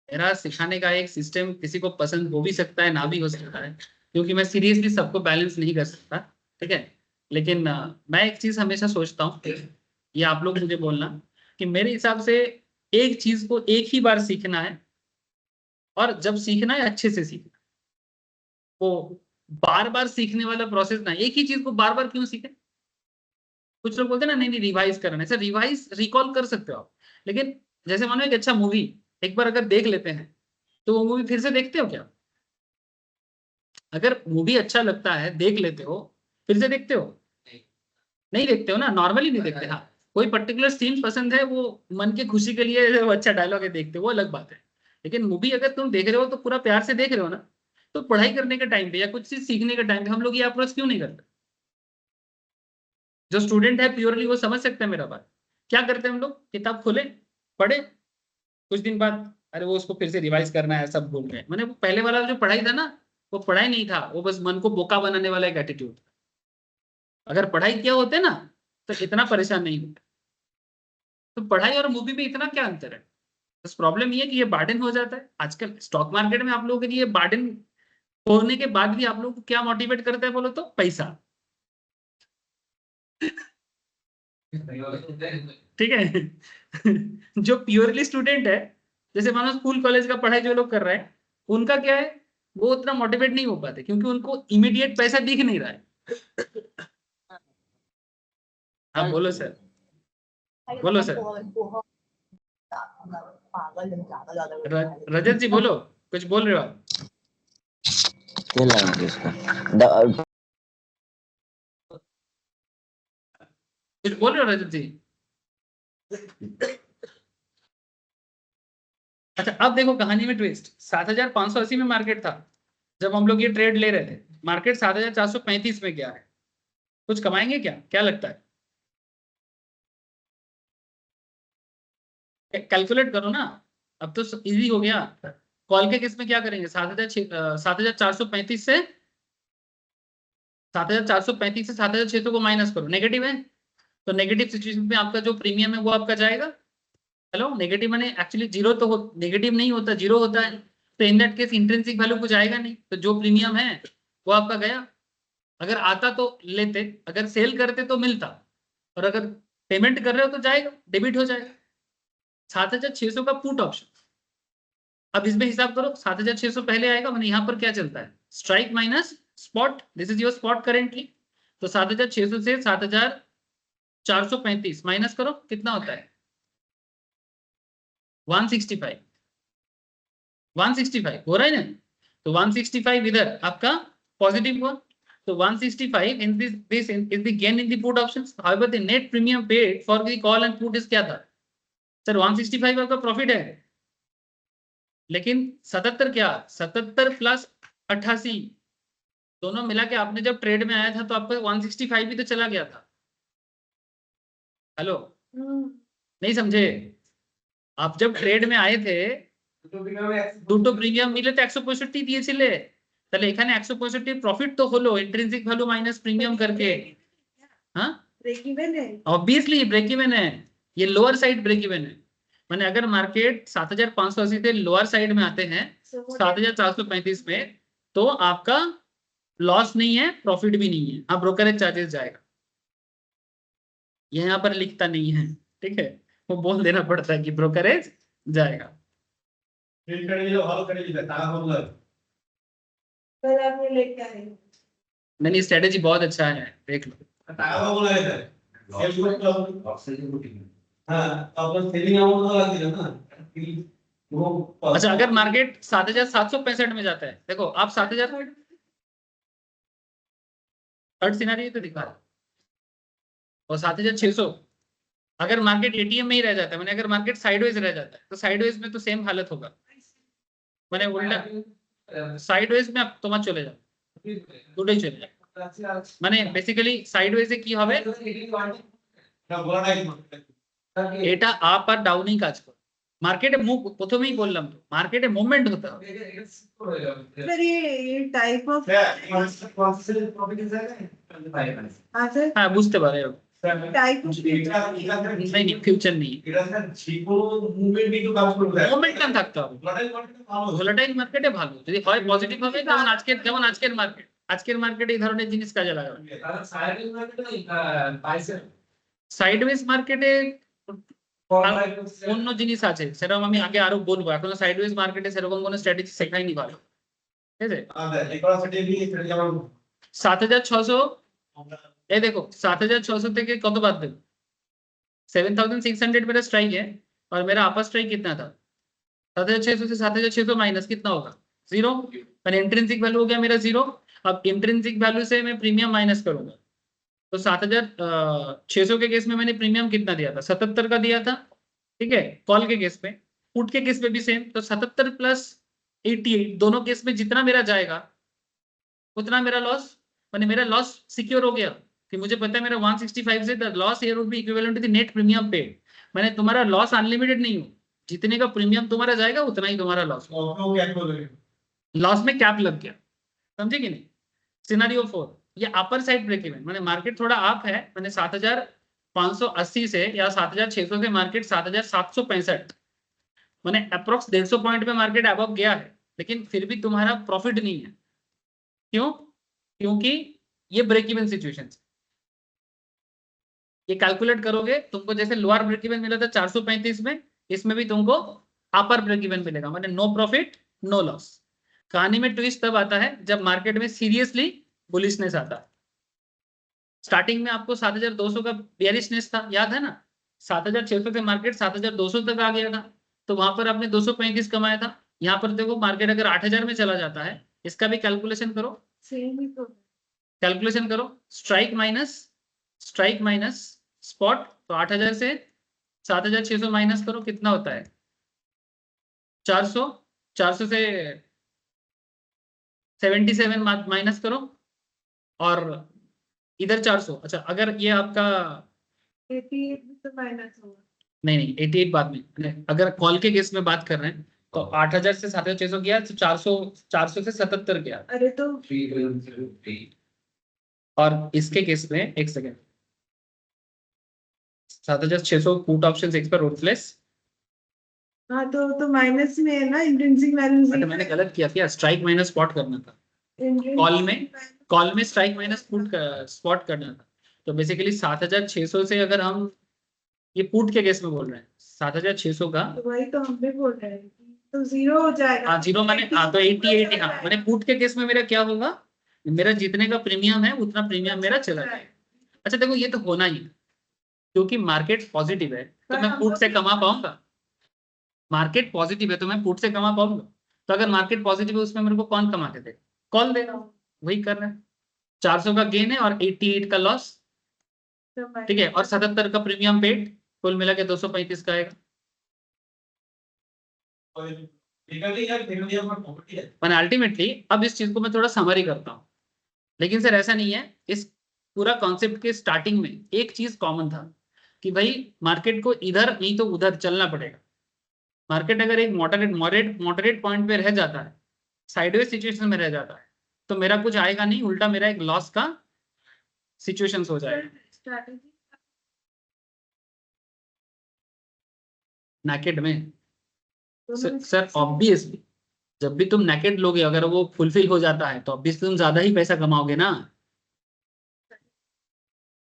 मेरा सिखाने का एक सिस्टम किसी को पसंद हो भी सकता है, ना भी हो सकता है, क्योंकि मैं सीरियसली सबको बैलेंस नहीं कर सकता, ठीक है। लेकिन मैं एक चीज हमेशा सोचता हूँ, ये आप लोग मुझे बोलना कि मेरे हिसाब से एक चीज को एक ही बार सीखना है, और जब सीखना है अच्छे से सीखना। वो बार बार सीखने वाला प्रोसेस ना, एक ही चीज को बार बार क्यों सीखें। कुछ लोग बोलते हैं ना, नहीं नहीं रिवाइज करना है। सर रिवाइज रिकॉल कर सकते हो आप, लेकिन जैसे मानो एक अच्छा मूवी एक बार अगर देख लेते हैं तो वो मूवी फिर से देखते हो क्या, अगर मूवी अच्छा लगता है देख लेते हो, फिर से देखते हो? नहीं देखते हो ना, नॉर्मली नहीं देखते। हाँ, कोई पर्टिकुलर सीन पसंद है, वो मन की खुशी के लिए वो अच्छा डायलॉग है देखते हो, वो अलग बात है। लेकिन मूवी अगर तुम देख रहे हो तो पूरा प्यार से देख रहे हो ना। तो पढ़ाई करने के टाइम पे या कुछ चीज सीखने के टाइम पे हम लोग ये अप्रोच क्यों नहीं करते? जो स्टूडेंट है प्योरली वो समझ सकते हैं मेरा बात। क्या करते हैं हम लोग? किताब खोले, पढ़े, कुछ दिन बाद अरे वो उसको फिर से रिवाइज करना है, सब भूल गए। मैंने वो पहले वाला जो पढ़ाई था ना, वो पढ़ाई नहीं था, वो बस मन को बोका बनाने वाला एक एटीट्यूड था। अगर पढ़ाई किया होते ना तो इतना परेशान नहीं होते। तो पढ़ाई और मूवी में इतना क्या अंतर है? बस प्रॉब्लम ये है कि ये बार्डन हो जाता है। आजकल स्टॉक मार्केट में आप लोगों के लिए बार्डन होने के बाद भी आप लोगों को क्या मोटिवेट करता है बोलो तो? पैसा। ठीक है। जो प्योरली स्टूडेंट है, जैसे मानो स्कूल कॉलेज का पढ़ाई जो लोग कर रहे हैं, उनका क्या है, वो उतना मोटिवेट नहीं हो पाते क्योंकि उनको इमीडिएट पैसा दिख नहीं रहा है। हाँ बोलो सर, बोलो सर। रजत जी बोलो, कुछ बोल रहे हो आप? क्या लगा इसका कुछ बोल रहे हो रजत जी? अच्छा अब देखो कहानी में ट्विस्ट। 7580 में मार्केट था जब हम लोग ये ट्रेड ले रहे थे, मार्केट 7435 में गया है। कुछ कमाएंगे क्या, क्या लगता है? कैलकुलेट करो ना, अब तो इजी हो गया। कॉल के किस में क्या करेंगे? 7435 से 7435 से 7600 को माइनस करो, नेगेटिव है तो नेगेटिव सिचुएशन में आपका जो प्रीमियम है वो आपका जाएगा। हेलो, नेगेटिव माने एक्चुअली जीरो तो नेगेटिव नहीं होता, जीरो होता है। तो in that case intrinsic value कुछ आएगा नहीं, तो जो प्रीमियम है वो आपका गया। अगर आता तो लेते, अगर सेल करते तो मिलता, और अगर पेमेंट कर रहे हो तो जाएगा, डेबिट हो जाएगा। 7600 का पुट ऑप्शन। अब इसमें हिसाब करो, 7600 पहले आएगा, मैंने यहाँ पर क्या चलता है, strike minus spot, this is your spot currently. तो 7600 से 7435 माइनस करो, कितना होता है? 165। 165 हो रहा है ना? तो 165 इधर आपका पॉजिटिव हुआ। तो 165 in this is the gain in the put options. However, the net premium paid for the call and put is क्या था? सर 165 आपका प्रॉफिट है, लेकिन 77 क्या, 77 प्लस 88 दोनों मिला के आपने जब ट्रेड में आया था तो आपका 165 भी तो चला गया था। हेलो, नहीं समझे? आप जब ट्रेड में आए थे দুটো প্রিমিয়াম মিলে তো 165 দিয়েছিলে, তাহলে এখানে 165 প্রফিট তো হলো ইন্ট্রিনসিক ভ্যালু মাইনাস প্রিমিয়াম करके। हाँ ब्रेक इवन है। ऑब्वियसली ब्रेक इवन है, ये लोअर साइड ब्रेक इवन है। माने अगर मार्केट 7580 से लोअर साइड में आते हैं 7435 में, तो आपका लॉस नहीं है, प्रॉफिट भी नहीं है। हाँ ब्रोकरेज चार्जेस जाएगा, ये यहाँ पर लिखता नहीं है, ठीक है, वो बोल देना पड़ता है कि ब्रोकरेज जाएगा। प्रिंट कर दिया, हॉल कर दिया, ताला खोल दो। कल आपने लेके आए। नहीं, स्ट्रेटेजी बहुत अच्छा है, देख लो। ताला खोल है इधर। सेल को ऑक्सीजन को ठीक। हां, तो अपन सेलिंग अमाउंट तो लग दिया ना। वो अच्छा अगर मार्केट 7765 में जाता है, देखो आप 7000 थर्ड सिनेरियो तो दिखा रहा है, और 7600 अगर मार्केट एटीएम में ही रह जाता है, मैंने अगर मार्केट साइडवेज रह जाता है तो साइडवेज में तो सेम हालत होगा। मैंने उल्टा साइडवेज में अब तुम्हारा चले जाओ, দুটোই চলে যাও, মানে বেসিক্যালি সাইডওয়েজে কি হবে, না বলা নাই এটা আপ আর ডাউনই কাজ করে। মার্কেটে মুভ প্রথমেই বললাম তো, মার্কেটে মুভমেন্ট হতে হবে। सर ये type of concept profit is हाँ सर হ্যাঁ বুঝতে পারে, टाइप ऑफ नहीं ফিউচার নেই, এটা স্যার যেকোনো মুভমেন্ট কিন্তু কাজ করবে মোমেন্টাম থাকতে হবে। ভোলাটাইল মার্কেটে ভালো ভোলাটাইল মার্কেটে ভালো, যদি হয় পজিটিভ হবে, যেমন আজকের মার্কেটে এই ধরনের জিনিস কাজে লাগাবে। কারণ সাইডওয়েজ মার্কেটে পাইছে সাইডওয়েজ মার্কেটে অন্য জিনিস আছে, সেরকম আমি আগে আরো বলবো, এখনো সাইডওয়েজ মার্কেটে সেরকম কোনো স্ট্র্যাটেজি শেখাইনি ভালো, ঠিক আছে। আচ্ছা একবার সেটা নিয়ে সেটা যেমন 7600 এই দেখো 7600 থেকে কত বাদ দেব, 7600 मेरा स्ट्राइक है और मेरा अपर स्ट्राइक कितना था, 7600 से 7600 माइनस कितना होगा, 0। मैंने इंट्रिंसिक वैल्यू हो गया मेरा 0। अब इंट्रिंसिक वैल्यू से मैं प्रीमियम माइनस करूंगा, तो 7600 के केस में मैंने प्रीमियम कितना दिया था, 77 का दिया था, ठीक है। कॉल के केस में, पुट के केस में भी सेम, तो 77 प्लस 88 दोनों केस में जितना मेरा जाएगा उतना मेरा लॉस, मैंने मेरा लॉस सिक्योर हो गया कि मुझे पता है मेरा 165 से the loss here would be equivalent to the net premium paid. मैंने तुम्हारा लॉस अनलिमिटेड नहीं हो, जितने का प्रीमियम तुम्हारा जाएगा उतना ही तुम्हारा लॉस, लॉस में कैप लग गया, समझे कि नहीं। सिनेरियो 4, ये अपर साइड ब्रेक इवन, मैंने मार्केट थोड़ा अप है, मैंने 7580 से या 7600 से मार्केट 7765, मैंने अप्रोक्स 150 पॉइंट पे मार्केट अबव गया है, लेकिन फिर भी तुम्हारा प्रॉफिट नहीं है। क्यों? क्योंकि ये ब्रेक इवन सिचुएशन, ये कैलकुलेट करोगे तुमको जैसे लोअर ब्रेक इवन मिला था 435 में, इसमें भी तुमको अपर ब्रेक इवन मिलेगा, मतलब नो प्रॉफिट नो लॉस। कहानी में ट्विस्ट तब आता है जब मार्केट में सीरियसली बुलिशनेस आता है। स्टार्टिंग में आपको 7200 का बेयरिशनेस था, याद है ना, 7600 से मार्केट 7200 तक आ गया था, तो वहां पर आपने 235 कमाया था। यहाँ पर देखो मार्केट अगर 8000 में चला जाता है, इसका भी कैलकुलेशन करो, सेम ही तो कैलकुलेशन करो, स्ट्राइक माइनस स्पॉट, तो 8000 से 7600 माइनस करो, कितना होता है 400, 400 से 77 माइनस करो, और इधर 400। अच्छा, अगर ये आपका 88 भी तो माइनस होगा। नहीं 88 बाद में, अगर कॉल के केस में बात कर रहे हैं तो 8000 से 7600 गया, तो 400 से 77 गया। अरे तो और इसके केस में एक सेकेंड, 7600 पुट ऑप्शन एक्स पर वर्थलेस, हाँ तो माइनस में है ना इंट्रिंसिक वैल्यू। मैंने गलत किया क्या, स्ट्राइक माइनस स्पॉट करना था, कॉल में स्ट्राइक माइनस पुट स्पॉट करना था। तो बेसिकली 7600 से अगर हम ये पुट के केस में बोल रहे हैं 7600 का, तो वही तो हम भी बोल रहे हैं, तो 0 हो जाएगा। हाँ 0 मैंने, हाँ तो 88, हाँ मैंने पुट के केस में मेरा क्या होगा, मेरा जितने का प्रीमियम है उतना प्रीमियम मेरा चला जाएगा। अच्छा देखो ये तो होना ही, क्योंकि मार्केट पॉजिटिव है तो मैं पुट से कमा पाऊंगा, मार्केट पॉजिटिव है तो मैं पुट से कमा पाऊंगा। तो अगर मार्केट पॉजिटिव है उसमें मेरे को कौन कमा के देगा, कॉल देगा, वही कर रहे हैं। 400 का गेन है और 88 का लॉस, ठीक है, और 77 का प्रीमियम पेड, कुल मिला के 235 का आएगा। मैंने अल्टीमेटली अब इस चीज को मैं थोड़ा समरी करता हूँ, लेकिन सर ऐसा नहीं है, इस पूरा कॉन्सेप्ट के स्टार्टिंग में एक चीज कॉमन था कि भाई मार्केट को इधर नहीं तो उधर चलना पड़ेगा। मार्केट अगर एक मॉडरेट पॉइंट पे रह जाता है, साइडवेज सिचुएशन में रह जाता है, तो मेरा कुछ आएगा नहीं, उल्टा मेरा एक लॉस का सिचुएशन हो जाएगा। नैकेड में सर ऑब्वियसली जब भी तुम नैकेड लोगे, अगर वो फुलफिल हो जाता है तो ऑब्वियसली तुम ज्यादा ही पैसा कमाओगे ना।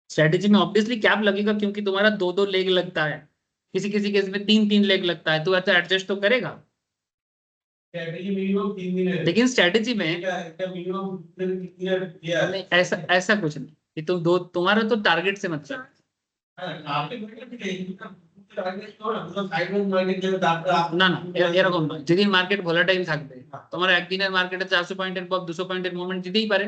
स्ट्रेटेजी में ऑब्वियसली कैप लगेगा, क्योंकि तुम्हारा 2-2 लेग लगता है, किसी किसी केस में 3-3 लेग लगता है, तो ऐसा एडजस्ट तो करेगा। लेकिन स्ट्रेटेजी में ऐसा कुछ नहीं कि तुम तुम्हारा तो टारगेट से मतलब না এরকম নয়। যেদিন মার্কেট ভোলাটাইল থাকবে তোমার একদিনের মার্কেটে 400 পয়েন্টের পর 200 পয়েন্টের মুভমেন্ট দিতেই পারে।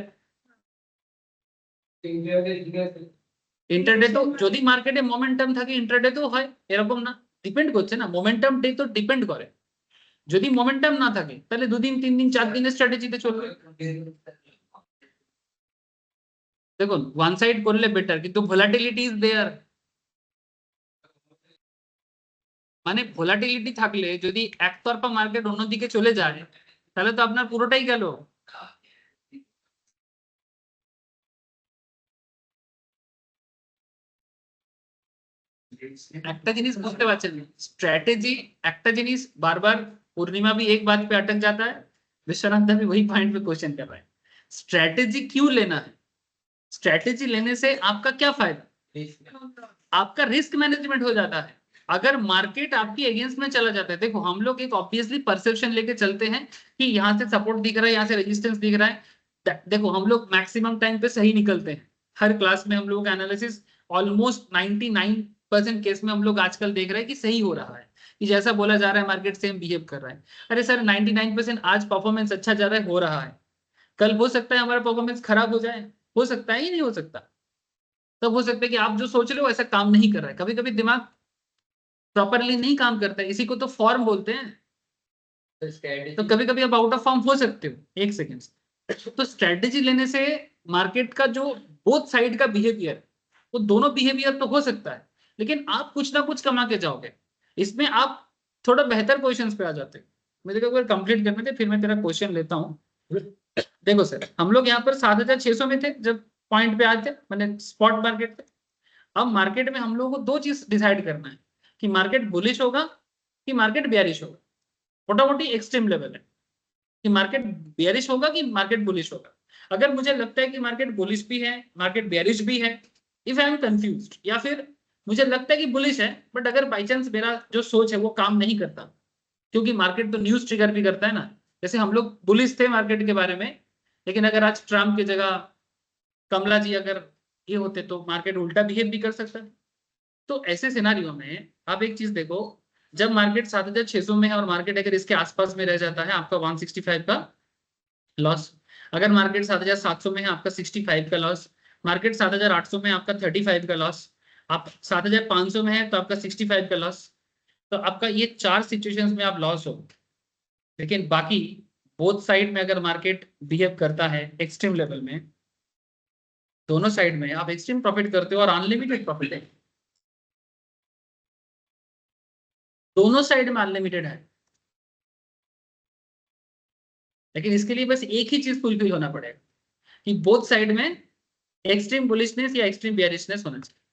ইন্টারডে তো যদি মার্কেটে মোমেন্টাম থাকে ইন্টারডেতেও হয়, এরকম না, ডিপেন্ড করছে না, মোমেন্টাম ডে তো ডিপেন্ড করে। যদি মোমেন্টাম না থাকে তাহলে 2 দিন 3 দিন 4 দিনের স্ট্র্যাটেজিতে চলবে। দেখুন ওয়ান সাইড করলে বেটার, কিন্তু ভোলাটিলিটি ইজ দেয়ার। মানে ভোলাটিলিটি থাকলে যদি একতরফা মার্কেট অন্যদিকে চলে যায় তাহলে তো আপনার পুরোটাই গেল। একটা জিনিস বুঝতে পারছেন, स्ट्रैटेजी একটা জিনিস बार-बार, पूर्णिमा भी एक बात पे अटक जाता है, विश्वनाथ भी वही पॉइंट पे क्वेश्चन कर रहा है। स्ट्रैटेजी क्यों लेना है, स्ट्रैटेजी लेने से आपका क्या फायदा, आपका रिस्क मैनेजमेंट हो जाता है। अगर मार्केट आपकी अगेंस्ट में चला जाता है, देखो हम लोग एक ऑब्वियसली परसेप्शन लेके चलते हैं कि यहाँ से सपोर्ट दिख रहा है, यहाँ से रेजिस्टेंस दिख रहा है। देखो हम लोग मैक्सिमम टाइम पे सही निकलते हैं, हर क्लास में हम लोग का एनालिसिस ऑलमोस्ट 99% केस में हम लोग आजकल देख रहे हैं कि सही हो रहा है। कि जैसा बोला जा रहा है मार्केट सेम बिहेव कर रहा है। अरे सर 99% आज परफॉर्मेंस अच्छा जा रहा है, हो रहा है, कल हो सकता है हमारा परफॉर्मेंस खराब हो जाए, हो सकता है ही नहीं हो सकता। तब हो सकता है कि आप जो सोच रहे हो ऐसा काम नहीं कर रहा है, कभी कभी दिमाग प्रॉपरली नहीं काम करता है, इसी को तो फॉर्म बोलते हैं। तो कभी कभी आप आउट ऑफ फॉर्म हो सकते हो, एक सेकेंड। तो स्ट्रेटेजी लेने से मार्केट का जो बोथ साइड का बिहेवियर, वो दोनों बिहेवियर तो हो सकता है, लेकिन आप कुछ ना कुछ कमा के जाओगे इसमें, आप थोड़ा बेहतर पोजिशन पे आ जाते हो। मेरे को एक कंप्लीट करने थे, फिर मैं तेरा क्वेश्चन लेता हूँ। देखो सर, हम लोग यहाँ पर 7,600 में थे जब पॉइंट पे आए थे, मैंने स्पॉट मार्केट पे। अब मार्केट में हम लोगों को दो चीज डिसाइड करना है कि मार्केट बुलिश होगा कि मार्केट बेयरिश होगा। मोटा मोटी एक्सट्रीम लेवल है कि मार्केट बेयरिश होगा कि मार्केट बुलिश होगा। अगर मुझे लगता है कि मार्केट बुलिश भी है, मार्केट बेयरिश भी है, इफ आई एम कंफ्यूज्ड, या फिर मुझे लगता है कि बुलिश है बट अगर बाई चांस मेरा जो सोच है वो काम नहीं करता, क्योंकि मार्केट तो न्यूज ट्रिगर भी करता है ना। जैसे हम लोग बुलिश थे मार्केट के बारे में, लेकिन अगर आज ट्रम्प की जगह कमला जी अगर ये होते तो मार्केट उल्टा बिहेव भी कर सकता है। तो ऐसे सिनारियो में आप एक चीज देखो, जब मार्केट 7,600 में है और मार्केट अगर इसके आसपास में रह जाता है, आपका 165 का लॉस। अगर मार्केट 7,700 में है, आपका 65 का लॉस। मार्केट 7,800 में है, आपका 35 का लॉस। आप 7,500 में है तो आपका 65 का लॉस। तो आपका ये 4 सिचुएशंस में आप लॉस हो। लेकिन बाकी बोथ साइड में अगर मार्केट बिहेव करता है एक्सट्रीम लेवल में, दोनों साइड में आप एक्सट्रीम प्रॉफिट करते हो और अनलिमिटेड प्रॉफिट है, दोनों साइड में अनलिमिटेड है। लेकिन इसके लिए बस एक ही चीज फुलफिल होना पड़ेगा कि बोथ साइड में एक्सट्रीम बुलिशनेस या एक्सट्रीम बेयरिशनेस होना चाहिए।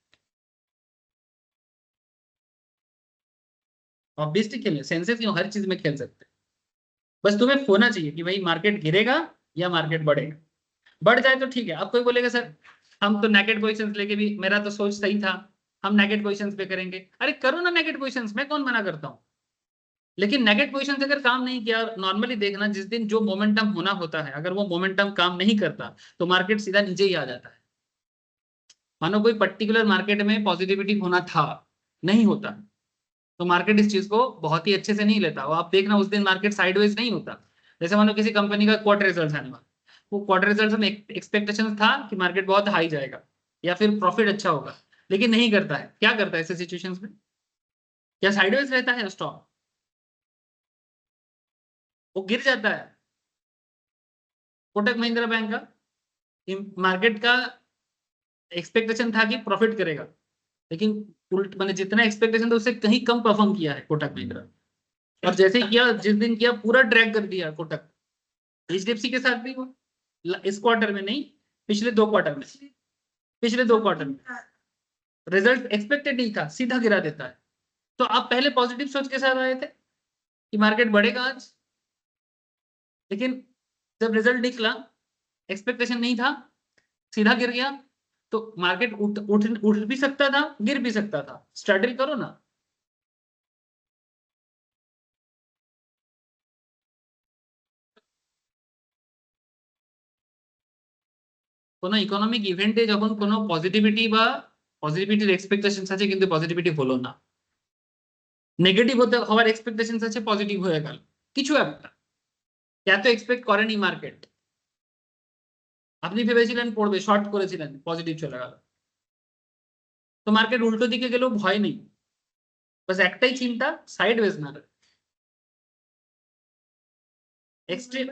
ऑब्वियसली खेलने सेंसेस क्यों, हर चीज में खेल सकते हैं, बस तुम्हें होना चाहिए कि भाई मार्केट गिरेगा या मार्केट बढ़ेगा। बढ़ जाए तो ठीक है। अब कोई बोलेगा सर हम तो नेगेटिव पोजीशंस लेके भी, मेरा तो सोच सही था, हम नेगेटिव पोजीशंस पे करेंगे। अरे करो ना नेगेटिव पोजीशंस, मैं कौन मना करता हूँ। लेकिन नेगेटिव पोजीशन से अगर काम नहीं किया, नॉर्मली देखना जिस दिन जो मोमेंटम होना होता है, अगर वो मोमेंटम काम नहीं करता तो मार्केट सीधा नीचे ही आ जाता है। मानो कोई पर्टिकुलर मार्केट में पॉजिटिविटी होना था, नहीं होता, तो मार्केट इस चीज को बहुत ही अच्छे से नहीं लेता। वो आप देखना उस दिन मार्केट साइडवेज नहीं होता। जैसे मानो किसी कंपनी का क्वार्टर रिजल्ट आने वाला, वो क्वार्टर रिजल्ट में एक्सपेक्टेशन था कि मार्केट बहुत हाई जाएगा या फिर प्रॉफिट अच्छा होगा, लेकिन नहीं करता है। क्या करता है ऐसे सिचुएशंस में? क्या साइडवेज रहता है स्टॉक? वो गिर जाता है। कोटक महिंद्रा बैंक का मार्केट का एक्सपेक्टेशन था कि प्रॉफिट करेगा, लेकिन उल्ट मैंने जितना एक्सपेक्टेशन था उससे कहीं कम परफॉर्म किया है कोटक महिंद्रा। और जैसे किया, जिस दिन किया पूरा ड्रैग कर दिया कोटक। एचडीएफसी के साथ भी हुआ, इस क्वार्टर में नहीं, पिछले 2 क्वार्टर में, पिछले 2 क्वार्टर में रिजल्ट एक्सपेक्टेड नहीं था, सीधा गिरा देता है। तो आप पहले पॉजिटिव सोच के साथ आए थे कि मार्केट बढ़ेगा आज, लेकिन जब रिजल्ट निकला एक्सपेक्टेशन नहीं था, सीधा गिर गया। तो मार्केट उठ भी सकता था, गिर भी सकता था। स्ट्रेटजी करो ना। কোনো ইকোনমিক ইভেন্টে যখন কোনো পজিটিভিটি বা পজিটিভিটির এক্সপেকটেশনস আছে কিন্তু পজিটিভিটি হলো না, নেগেটিভ হতে হওয়ার এক্সপেকটেশনস আছে, পজিটিভ হয়ে গেল কিছু একটা, এত এক্সপেক্ট করেনি মার্কেট, আপনি ভেবেছিলেন পড়বে, শর্ট করেছিলেন, পজিটিভ চলে গেল, তো মার্কেট উল্টো দিকে গেলেও ভয় নেই, বাস একটাই চিন্তা সাইডওয়েজ না। Extreme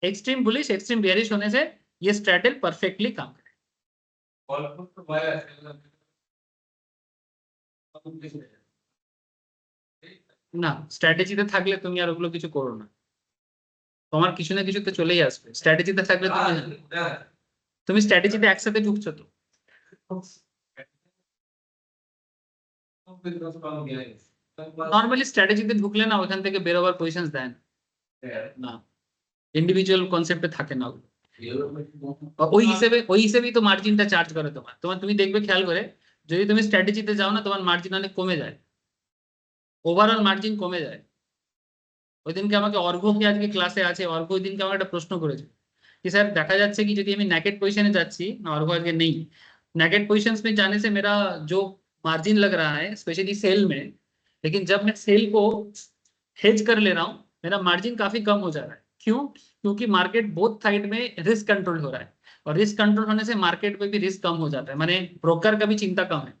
extreme bullish extreme bearish होने से ये स्ट्रैटेजी परफेक्टली काम करे। না স্ট্র্যাটেজিতে থাকলে তুমি আর ওগুলো কিছু করো না, তোমার কিছু না কিছু তো চলেই আসবে। স্ট্র্যাটেজিতে থাকলে তুমি স্ট্র্যাটেজিতে একসাথে ঢুকছো তো। নর্মালি স্ট্র্যাটেজিতে ঢুকলে না ওখান থেকে বেরোবার পজিশনস দেন না, ইন্ডিভিজুয়াল কনসেপ্টে থাকে না। ওই হিসেবেই তো মার্জিনটা চার্জ করে তোমার। তুমি দেখবে খেয়াল করে, যদি তুমি স্ট্র্যাটেজিতে যাও না তোমার মার্জিন অনেক কমে যায়, ওভারঅল মার্জিন কমে যায়। ওই দিনকে আমাকে অর্ঘ্য কি আজকে ক্লাসে আছে, অর্ঘ্য ওই দিনকে আমাকে একটা প্রশ্ন করেছে कि सर देखा जाच्छे कि यदि আমি नेगेटिव पोजीशने जाচ্ছি ना, और आज के नहीं, नेगेटिव पोजीशंस में जाने से मेरा जो मार्जिन लग रहा है स्पेशली सेल में, लेकिन जब मैं सेल को हेज कर ले रहा हूँ मेरा मार्जिन काफी कम हो जा रहा है। क्यों? क्योंकि मार्केट बोथ साइड में रिस्क कंट्रोल हो रहा है, और रिस्क कंट्रोल होने से मार्केट में भी रिस्क कम हो जाता है, माने ब्रोकर का भी चिंता कम है,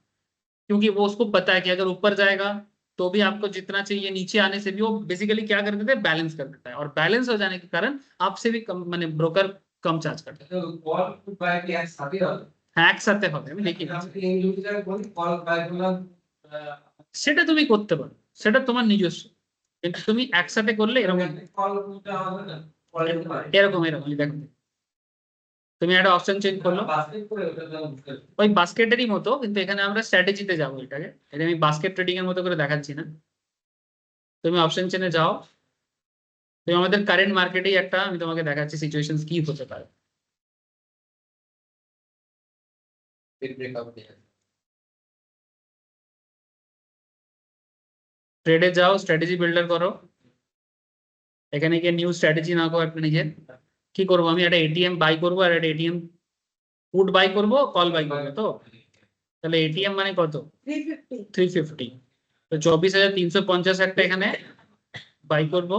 क्योंकि वो उसको पता है कि अगर ऊपर जाएगा तो भी आपको जितना चाहिए, नीचे आने से भी वो बेसिकली क्या कर देता है, बैलेंस कर देता है, और बैलेंस हो जाने के कारण आपसे भी कम, माने ब्रोकर कम चार्ज करता है। तो कॉल बाय কি একসাথে হবে? হ্যাঁ একসাথে হবে, আমি লিখি আমি ইন্ডিভিজুয়াল বলি কল বাই গুলো সেটা তুমি করতে পারো, সেটা তোমার নিজস্ব, কিন্তু তুমি একসাথে করলে এরকম কল কোনটা হবে না কল বাই এরকম এরকম দেখো, তুমি একটা অপশন চেঞ্জ করলো বাস্কেট করে ওটা দাও বুঝতে ওই বাস্কেটেরই মতো, কিন্তু এখানে আমরা স্ট্র্যাটেজিতে যাবো, এটাকে এটা আমি বাস্কেট ট্রেডিং এর মতো করে দেখাচ্ছি না। তুমি অপশন চেনে যাও, তুমি আমাদের কারেন্ট মার্কেটেই একটা আমি তোমাকে দেখাচ্ছি সিচুয়েশন কি হতে পারে। ব্রেকআপ দিয়ে ট্রেডে যাও, স্ট্র্যাটেজি বিল্ডার করো, এখানে গিয়ে নিউ স্ট্র্যাটেজি না করো একটা নিজের, কি করবো আমি একটা এটিএম বাই করবো আর একটা এটিএম পুট বাই করবো, কল বাই করবো, তো তাহলে এটিএম মানে কত 350 350, তো 24,350 একটা এখানে বাই করবো,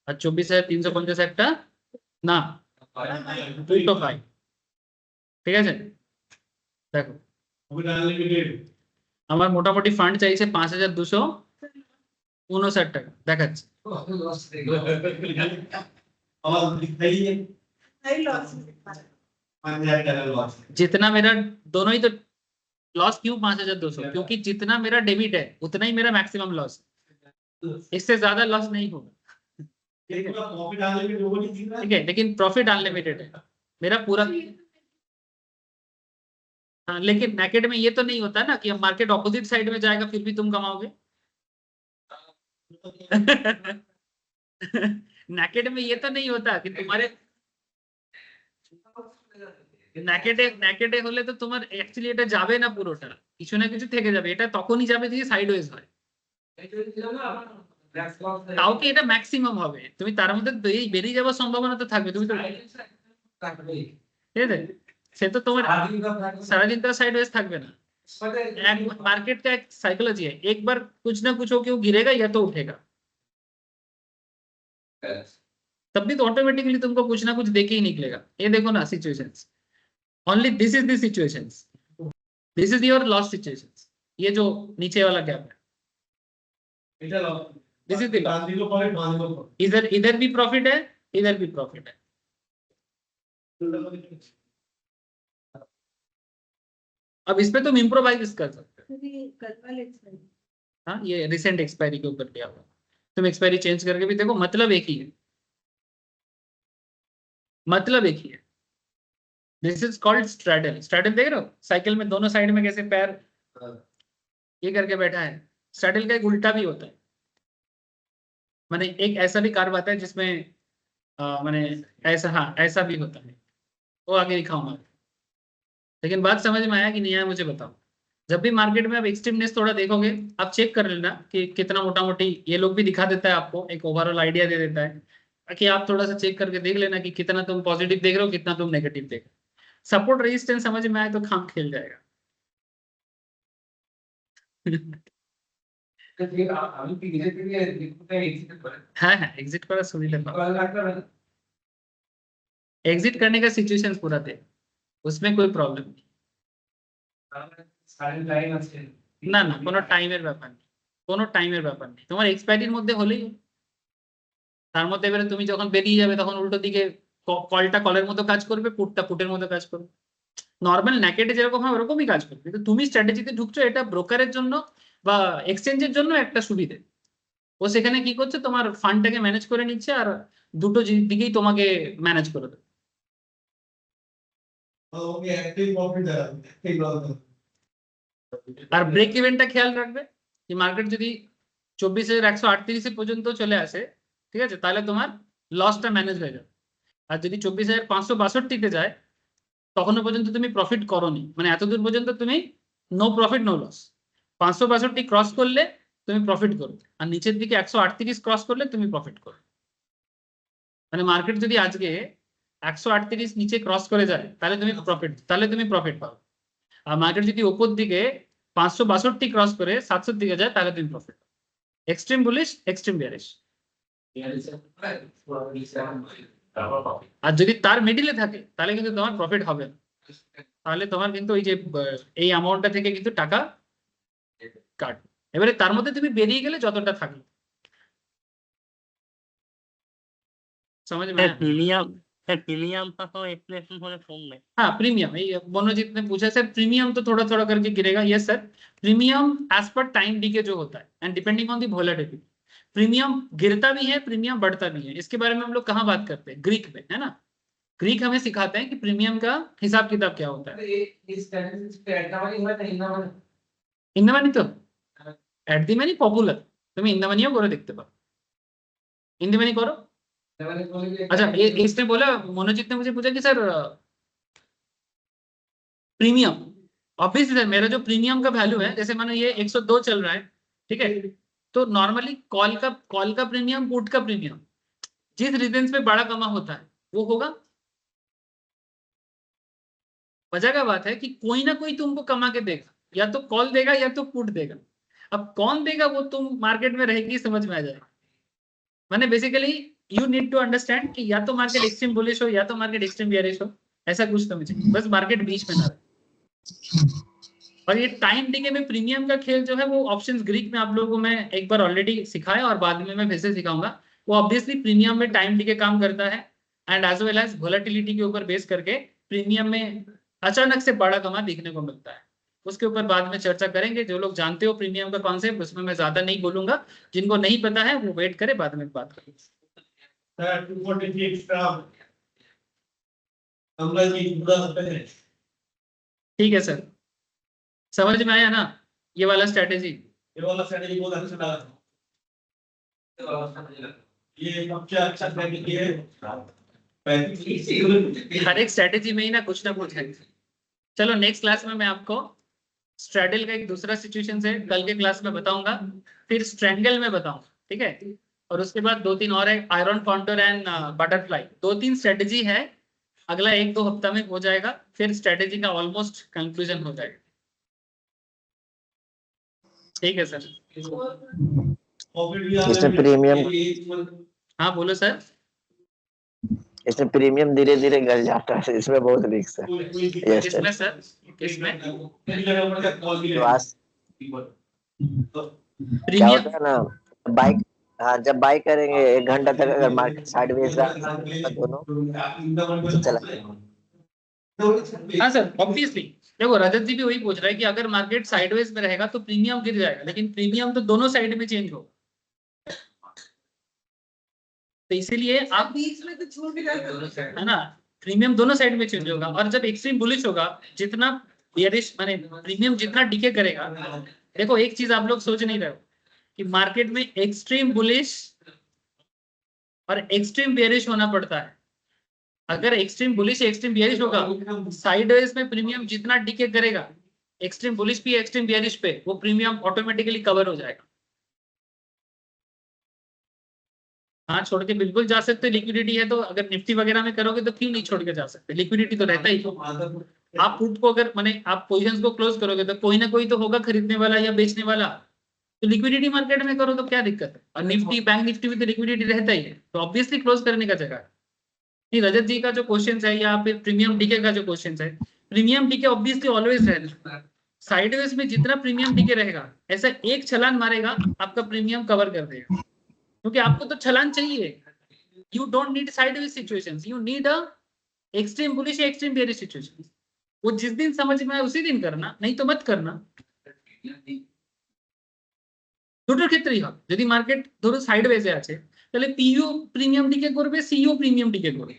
আর 24,350 একটা না দুটো বাই, ঠিক আছে। দেখো আমার মোটামুটি ফান্ড চাইছে 5,259 টাকা দেখাচ্ছে, লস দেখো আমার দিকটাই नहीं लॉस 5000 টাকা লস। जितना मेरा दोनों ही तो लॉस, क्यों 5,200, क्योंकि जितना मेरा डेबिट है उतना ही मेरा मैक्सिमम लॉस, इससे ज्यादा लॉस नहीं होगा, ठीक है प्रॉफिट आने में लोगों ने जीना ठीक है, लेकिन प्रॉफिट अनलिमिटेड है मेरा पूरा। हाँ लेकिन नेकेड में ये तो नहीं होता ना कि अब मार्केट ऑपोजिट साइड में जाएगा फिर भी तुम कमाओगे। नेकेड में ये तो नहीं होता कि तुम्हारे নেকেডে হলে তো তোমার অ্যাকচুয়ালি এটা যাবে না পুরোটা, কিছু না কিছু থেকে যাবে, এটা তখনই যাবে যদি সাইডওয়েজ হয়, তাও কি এটা ম্যাক্সিমাম হবে, তুমি তার মধ্যে বেরিয়ে যাওয়ার সম্ভাবনা তো থাকবে, তুমি তো ঠিক আছে, সে তো তোমার सारा दिन तो साइडवेज থাকবে না। मार्केट का एक साइकोलॉजी है, एक बार कुछ ना कुछ हो के वो गिरेगा या तो उठेगा, तब भी तो ऑटोमेटिकली तुमको कुछ ना कुछ देके ही निकलेगा। ये देखो ना situations, only this is the situations, this is your loss situations, ये जो नीचे वाला गैप है এটা লস। दिस इज द ডান দিকে পরে বাম দিকে পরে। इधर इधर भी प्रॉफिट है, इधर भी प्रॉफिट है। अब इस पे तुम इम्प्रोवाइज कर सकते हो, कल वाले एक्सपेंस हाँ ये रिसेंट एक्सपायरी के ऊपर किया हुआ, तुम एक्सपायरी चेंज करके भी देखो, मतलब एक ही है, मतलब एक ही है। This is called straddle, straddle देख रहे हो साइकिल में दोनों साइड में कैसे पैर ये करके बैठा है, स्ट्रैडल का एक उल्टा भी होता है, माने एक ऐसा भी कार्व आता है जिसमें माने ऐसा, हाँ ऐसा भी होता है, वो आगे दिखाऊंगा, लेकिन बात समझ में आया कि नहीं आया मुझे बताओ। जब भी मार्केट में आप एक्सट्रीमनेस थोड़ा देखोगे आप चेक कर लेना कि कितना मोटा मोटी, ये लोग भी दिखा देता है आपको, एक ओवरऑल आइडिया दे देता है, कि आप थोड़ा सा चेक करके देख लेना कि कितना तुम पॉजिटिव देख रहे हो, कितना तुम नेगेटिव देख रहे हो। सपोर्ट रेजिस्टेंस समझ में आए तो काम खेल जाएगा। আমি কি নিজে থেকে রিপোর্টে এক্সিট করে हाँ हाँ एग्जिट करा सुनील কল লাগবে না एग्जिट करने का सिचुएशन पूरा दे, उसमें कोई प्रॉब्लम नहीं, সাড়ে টাইম আছে না না কোনো টাইমের ব্যাপার নেই, কোনো টাইমের ব্যাপার নেই, তোমার এক্সপায়ারির মধ্যে হলেই হলো। তার মধ্যে এবারে তুমি যখন বেরিয়ে যাবে তখন উল্টো দিকে কলটা কলের মতো কাজ করবে, পুটটা পুটের মতো কাজ করবে, নর্মাল ন্যাকেটে যেরকম হয় ওরকমই কাজ করবে, কিন্তু তুমি স্ট্র্যাটেজিতে ঢুকছো, এটা ব্রোকারের জন্য বা এক্সচেঞ্জের জন্য একটা সুবিধে, ও সেখানে কি করছে তোমার ফান্ডটাকে ম্যানেজ করে নিচ্ছে আর দুটো দিকেই তোমাকে ম্যানেজ করে দেবে। ওকে একটাই প্রফিট দেয়, একটাই লস দেয়। আর ব্রেক ইভেনটা খেয়াল রাখবে যে মার্কেট যদি 24,138 পর্যন্ত চলে আসে, ঠিক আছে, তাহলে তোমার লসটা ম্যানেজ হয়ে যাবে, আর যদি 24,562 যায় তখনও পর্যন্ত তুমি প্রফিট করোনি, মানে এতদূর পর্যন্ত তুমি no profit no loss, 562 cross করলে তুমি প্রফিট করবে, আর নিচের দিকে 138 ক্রস করলে তুমি প্রফিট করবে, মানে মার্কেট যদি আজকে 138 নিচে ক্রস করে যায় তাহলে তুমি প্রফিট পাবে, আর মার্কেট যদি উপর দিকে 562 ক্রস করে 700 দিকে যায় তাহলে তুমি profit. Extreme bullish extreme bearish আর যদি তার মিডিলে থাকে তাহলে কিন্তু তোমার প্রফিট হবে না, তাহলে তোমার কিন্তু এই যে এই অ্যামাউন্টটা থেকে কিন্তু টাকা কাটবে। এবারে তার মধ্যে তুমি বেরিয়ে গেলে যতটা থাকবে, समझ में आया? प्रीमियम का तो एक्सप्लेनेशन होने फोन में। हाँ प्रीमियम, मनोजीत ने पूछा सर प्रीमियम तो थोड़ा थोड़ा करके गिरेगा। Yes sir, premium as per time decay जो होता है and depending on the volatility, premium गिरता भी है प्रीमियम बढ़ता भी है। इसके बारे में हम लोग कहाँ बात करते हैं? ग्रीक में, है ना। ग्रीक हमें सिखाते हैं कि प्रीमियम का हिसाब किताब क्या होता है। ইন্দামানি তো একদিমানি পপুলার, তুমি ইন্দামানিও করে দেখতে পারো, ইন্দামানি করো। अच्छा ये इसने बोला, मनोजीत ने मुझे पूछा कि सर प्रीमियम, ऑब्वियसली सर मेरा जो प्रीमियम का वैल्यू है, जैसे मानो ये 102 चल रहा है, ठीक है, तो नॉर्मली कॉल का प्रीमियम, पुट का प्रीमियम जिस रीजन पे बड़ा कमा होता है वो होगा। वजह का बात है कि कोई ना कोई तुमको कमा के देगा, या तो कॉल देगा या तो पुट देगा। अब कौन देगा वो तुम मार्केट में रहेगी समझ में आ जाएगा। मैंने basically you need to understand कि या तो मार्केट एक्सट्रीम बुलिश हो या तो मार्केट एक्सट्रीम बेयरिश हो, ऐसा कुछ तो मुझे बस मार्केट बीच में ना रहे। और ये टाइम डीके में प्रीमियम का खेल जो है वो ऑप्शंस ग्रीक में आप लोगों को मैं एक बार ऑलरेडी सिखाया और बाद में मैं फिर से सिखाऊंगा। वो ऑब्वियसली प्रीमियम में टाइम डीके काम करता है and as well as volatility के ऊपर बेस करके प्रीमियम में अचानक से बड़ा कमा दिखने को मिलता है। उसके ऊपर बाद में चर्चा करेंगे। जो लोग जानते हो प्रीमियम का कॉन्सेप्ट उसमें मैं ज्यादा नहीं बोलूंगा, जिनको नहीं पता है वो वेट करे, बाद में बात करेंगे। ठीक है सर, समझ में आया ना ये वाला स्ट्रेटेजी? ये वाला स्ट्रेटेजी बहुत अच्छा लगा, ये सबसे अच्छा स्ट्रेटेजी है। हर एक स्ट्रेटेजी में ही ना कुछ है। चलो नेक्स्ट क्लास में मैं आपको स्ट्रैडल का एक दूसरा सिचुएशन है कल के क्लास में बताऊंगा, फिर स्ट्रैंगल में बताऊंगा, ठीक है। और उसके बाद 2-3 और है, iron counter and butterfly, 2-3 strategy है। अगला 1-2 हफ्ता में हो जाएगा, फिर स्ट्रेटेजी का ऑलमोस्ट कंक्लूजन हो जाएगा। ठीक है सर। इसमें प्रीमियम, हाँ बोलो सर। इसमें प्रीमियम धीरे धीरे घट जाता है, इसमें बहुत रिस्क है। किसमें सर? किसमें? क्या होता है ना, बाइक, हाँ जब बाई करेंगे 1 घंटा तक अगर मार्केट साइडवेज रहा तो दोनों चला। हाँ सर ऑब्वियसली देखो रजत जी भी वही पूछ रहा है कि अगर मार्केट साइडवेज में रहेगा तो प्रीमियम गिर जाएगा, लेकिन प्रीमियम तो दोनों साइड में चेंज हो, तो इसीलिए आप बीच में तो छूट जाता है ना, प्रीमियम दोनों साइड में चेंज होगा। और जब एक्सट्रीम बुलिश होगा, जितना बेयरिश माने प्रीमियम जितना डीके करेगा, देखो एक चीज आप लोग सोच नहीं रहे हो कि मार्केट में एक्सट्रीम बुलिश और एक्सट्रीम बेयरिश होना पड़ता है। अगर एक्सट्रीम बुलिश एक्सट्रीम बेयरिश होगा, साइडवेज में प्रीमियम जितना डीके करेगा, एक्सट्रीम बुलिश पे एक्सट्रीम बेयरिश पे, वो प्रीमियम ऑटोमेटिकली कवर हो जाएगा। हाँ छोड़ के बिल्कुल जा सकते, लिक्विडिटी है तो। अगर निफ्टी वगैरह में करोगे तो क्यों नहीं छोड़ के जा सकते, लिक्विडिटी तो रहता ही। आप पुट को अगर माने आप पोजीशंस को क्लोज करोगे तो कोई ना कोई तो होगा खरीदने वाला या बेचने वाला, तो लिक्विडिटी मार्केट में करो तो क्या दिक्कत है। और निफ्टी बैंक निफ्टी में तो लिक्विडिटी रहता ही है, तो ऑब्वियसली क्लोज करने का जगह है। रजत जी का जो क्वेश्चन है या फिर प्रीमियम डीके का जो क्वेश्चन है, प्रीमियम डीके ऑब्वियसली ऑलवेज रहना। साइडवेज में जितना प्रीमियम डीके रहेगा, ऐसा एक छलांग मारेगा आपका प्रीमियम कवर कर देगा, क्योंकि आपको तो छलांग चाहिए। You don't need sideways situations, you need a extreme bullish या एक्सट्रीम बेयरिश सिचुएशन। वो जिस दिन समझ में आए उसी दिन करना, नहीं तो मत करना। দুটোর ক্ষেত্রেই হবে। যদি মার্কেট ধরো সাইডওয়েজে আছে তাহলে পিইও প্রিমিয়াম ডিকে করবে, সিইও প্রিমিয়াম ডিকে করবে।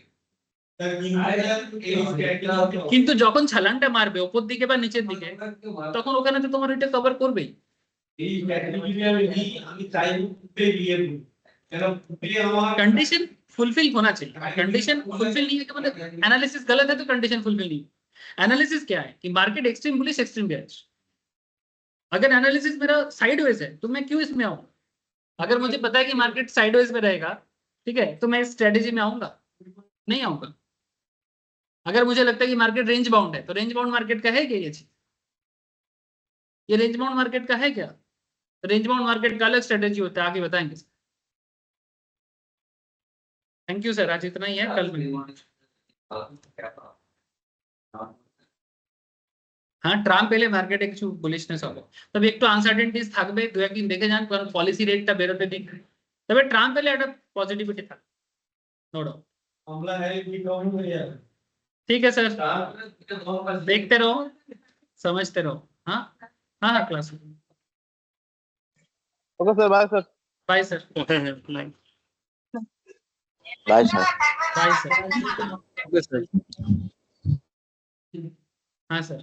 কিন্তু যখন ছালানটা মারবে উপর দিকে বা নিচের দিকে, তখন ওখানে তো তোমার এটা কভার করবেই। कंडीशन फुलफिल होना चाहिए। कंडीशन फुलफिल नहीं है कि मतलब एनालिसिस गलत है तो कंडीशन फुलफिल नहीं। एनालिसिस क्या है कि market extreme bullish extreme bearish. अगर एनालिसिस मेरा साइडवेज है तो मैं क्यों इसमें आऊं? अगर मुझे पता है कि मार्केट साइडवेज में रहेगा, ठीक है, तो मैं इस स्ट्रेटेजी में आऊंगा? नहीं आऊंगा। अगर मुझे लगता है कि मार्केट रेंज बाउंड है, तो रेंज बाउंड मार्केट का है क्या ये चीज? ये रेंज बाउंड मार्केट का है क्या? रेंज बाउंड मार्केट का अलग स्ट्रेटेजी होता है, आगे बताएंगे। थैंक यू सर, आज इतना ही है, कल मिलेंगे। হ্যাঁ ট্রাম্প এলে মার্কেটে কিছু বুলিশনেস হবে, তবে একটু আনসার্টেনটিস থাকবে, দু একদিন দেখে যান, কারণ পলিসি রেটটা বেরোতে দিন, তবে ট্রাম্প এলে একটা পজিটিভিটি থাকবে, নো ডাউট। मामला है कि कौन हो गया ठीक है सर, देखते रहो, समझते रहो। हाँ हाँ हाँ class, okay sir, bye sir. Bye sir, bye sir. Bye sir, हाँ सर।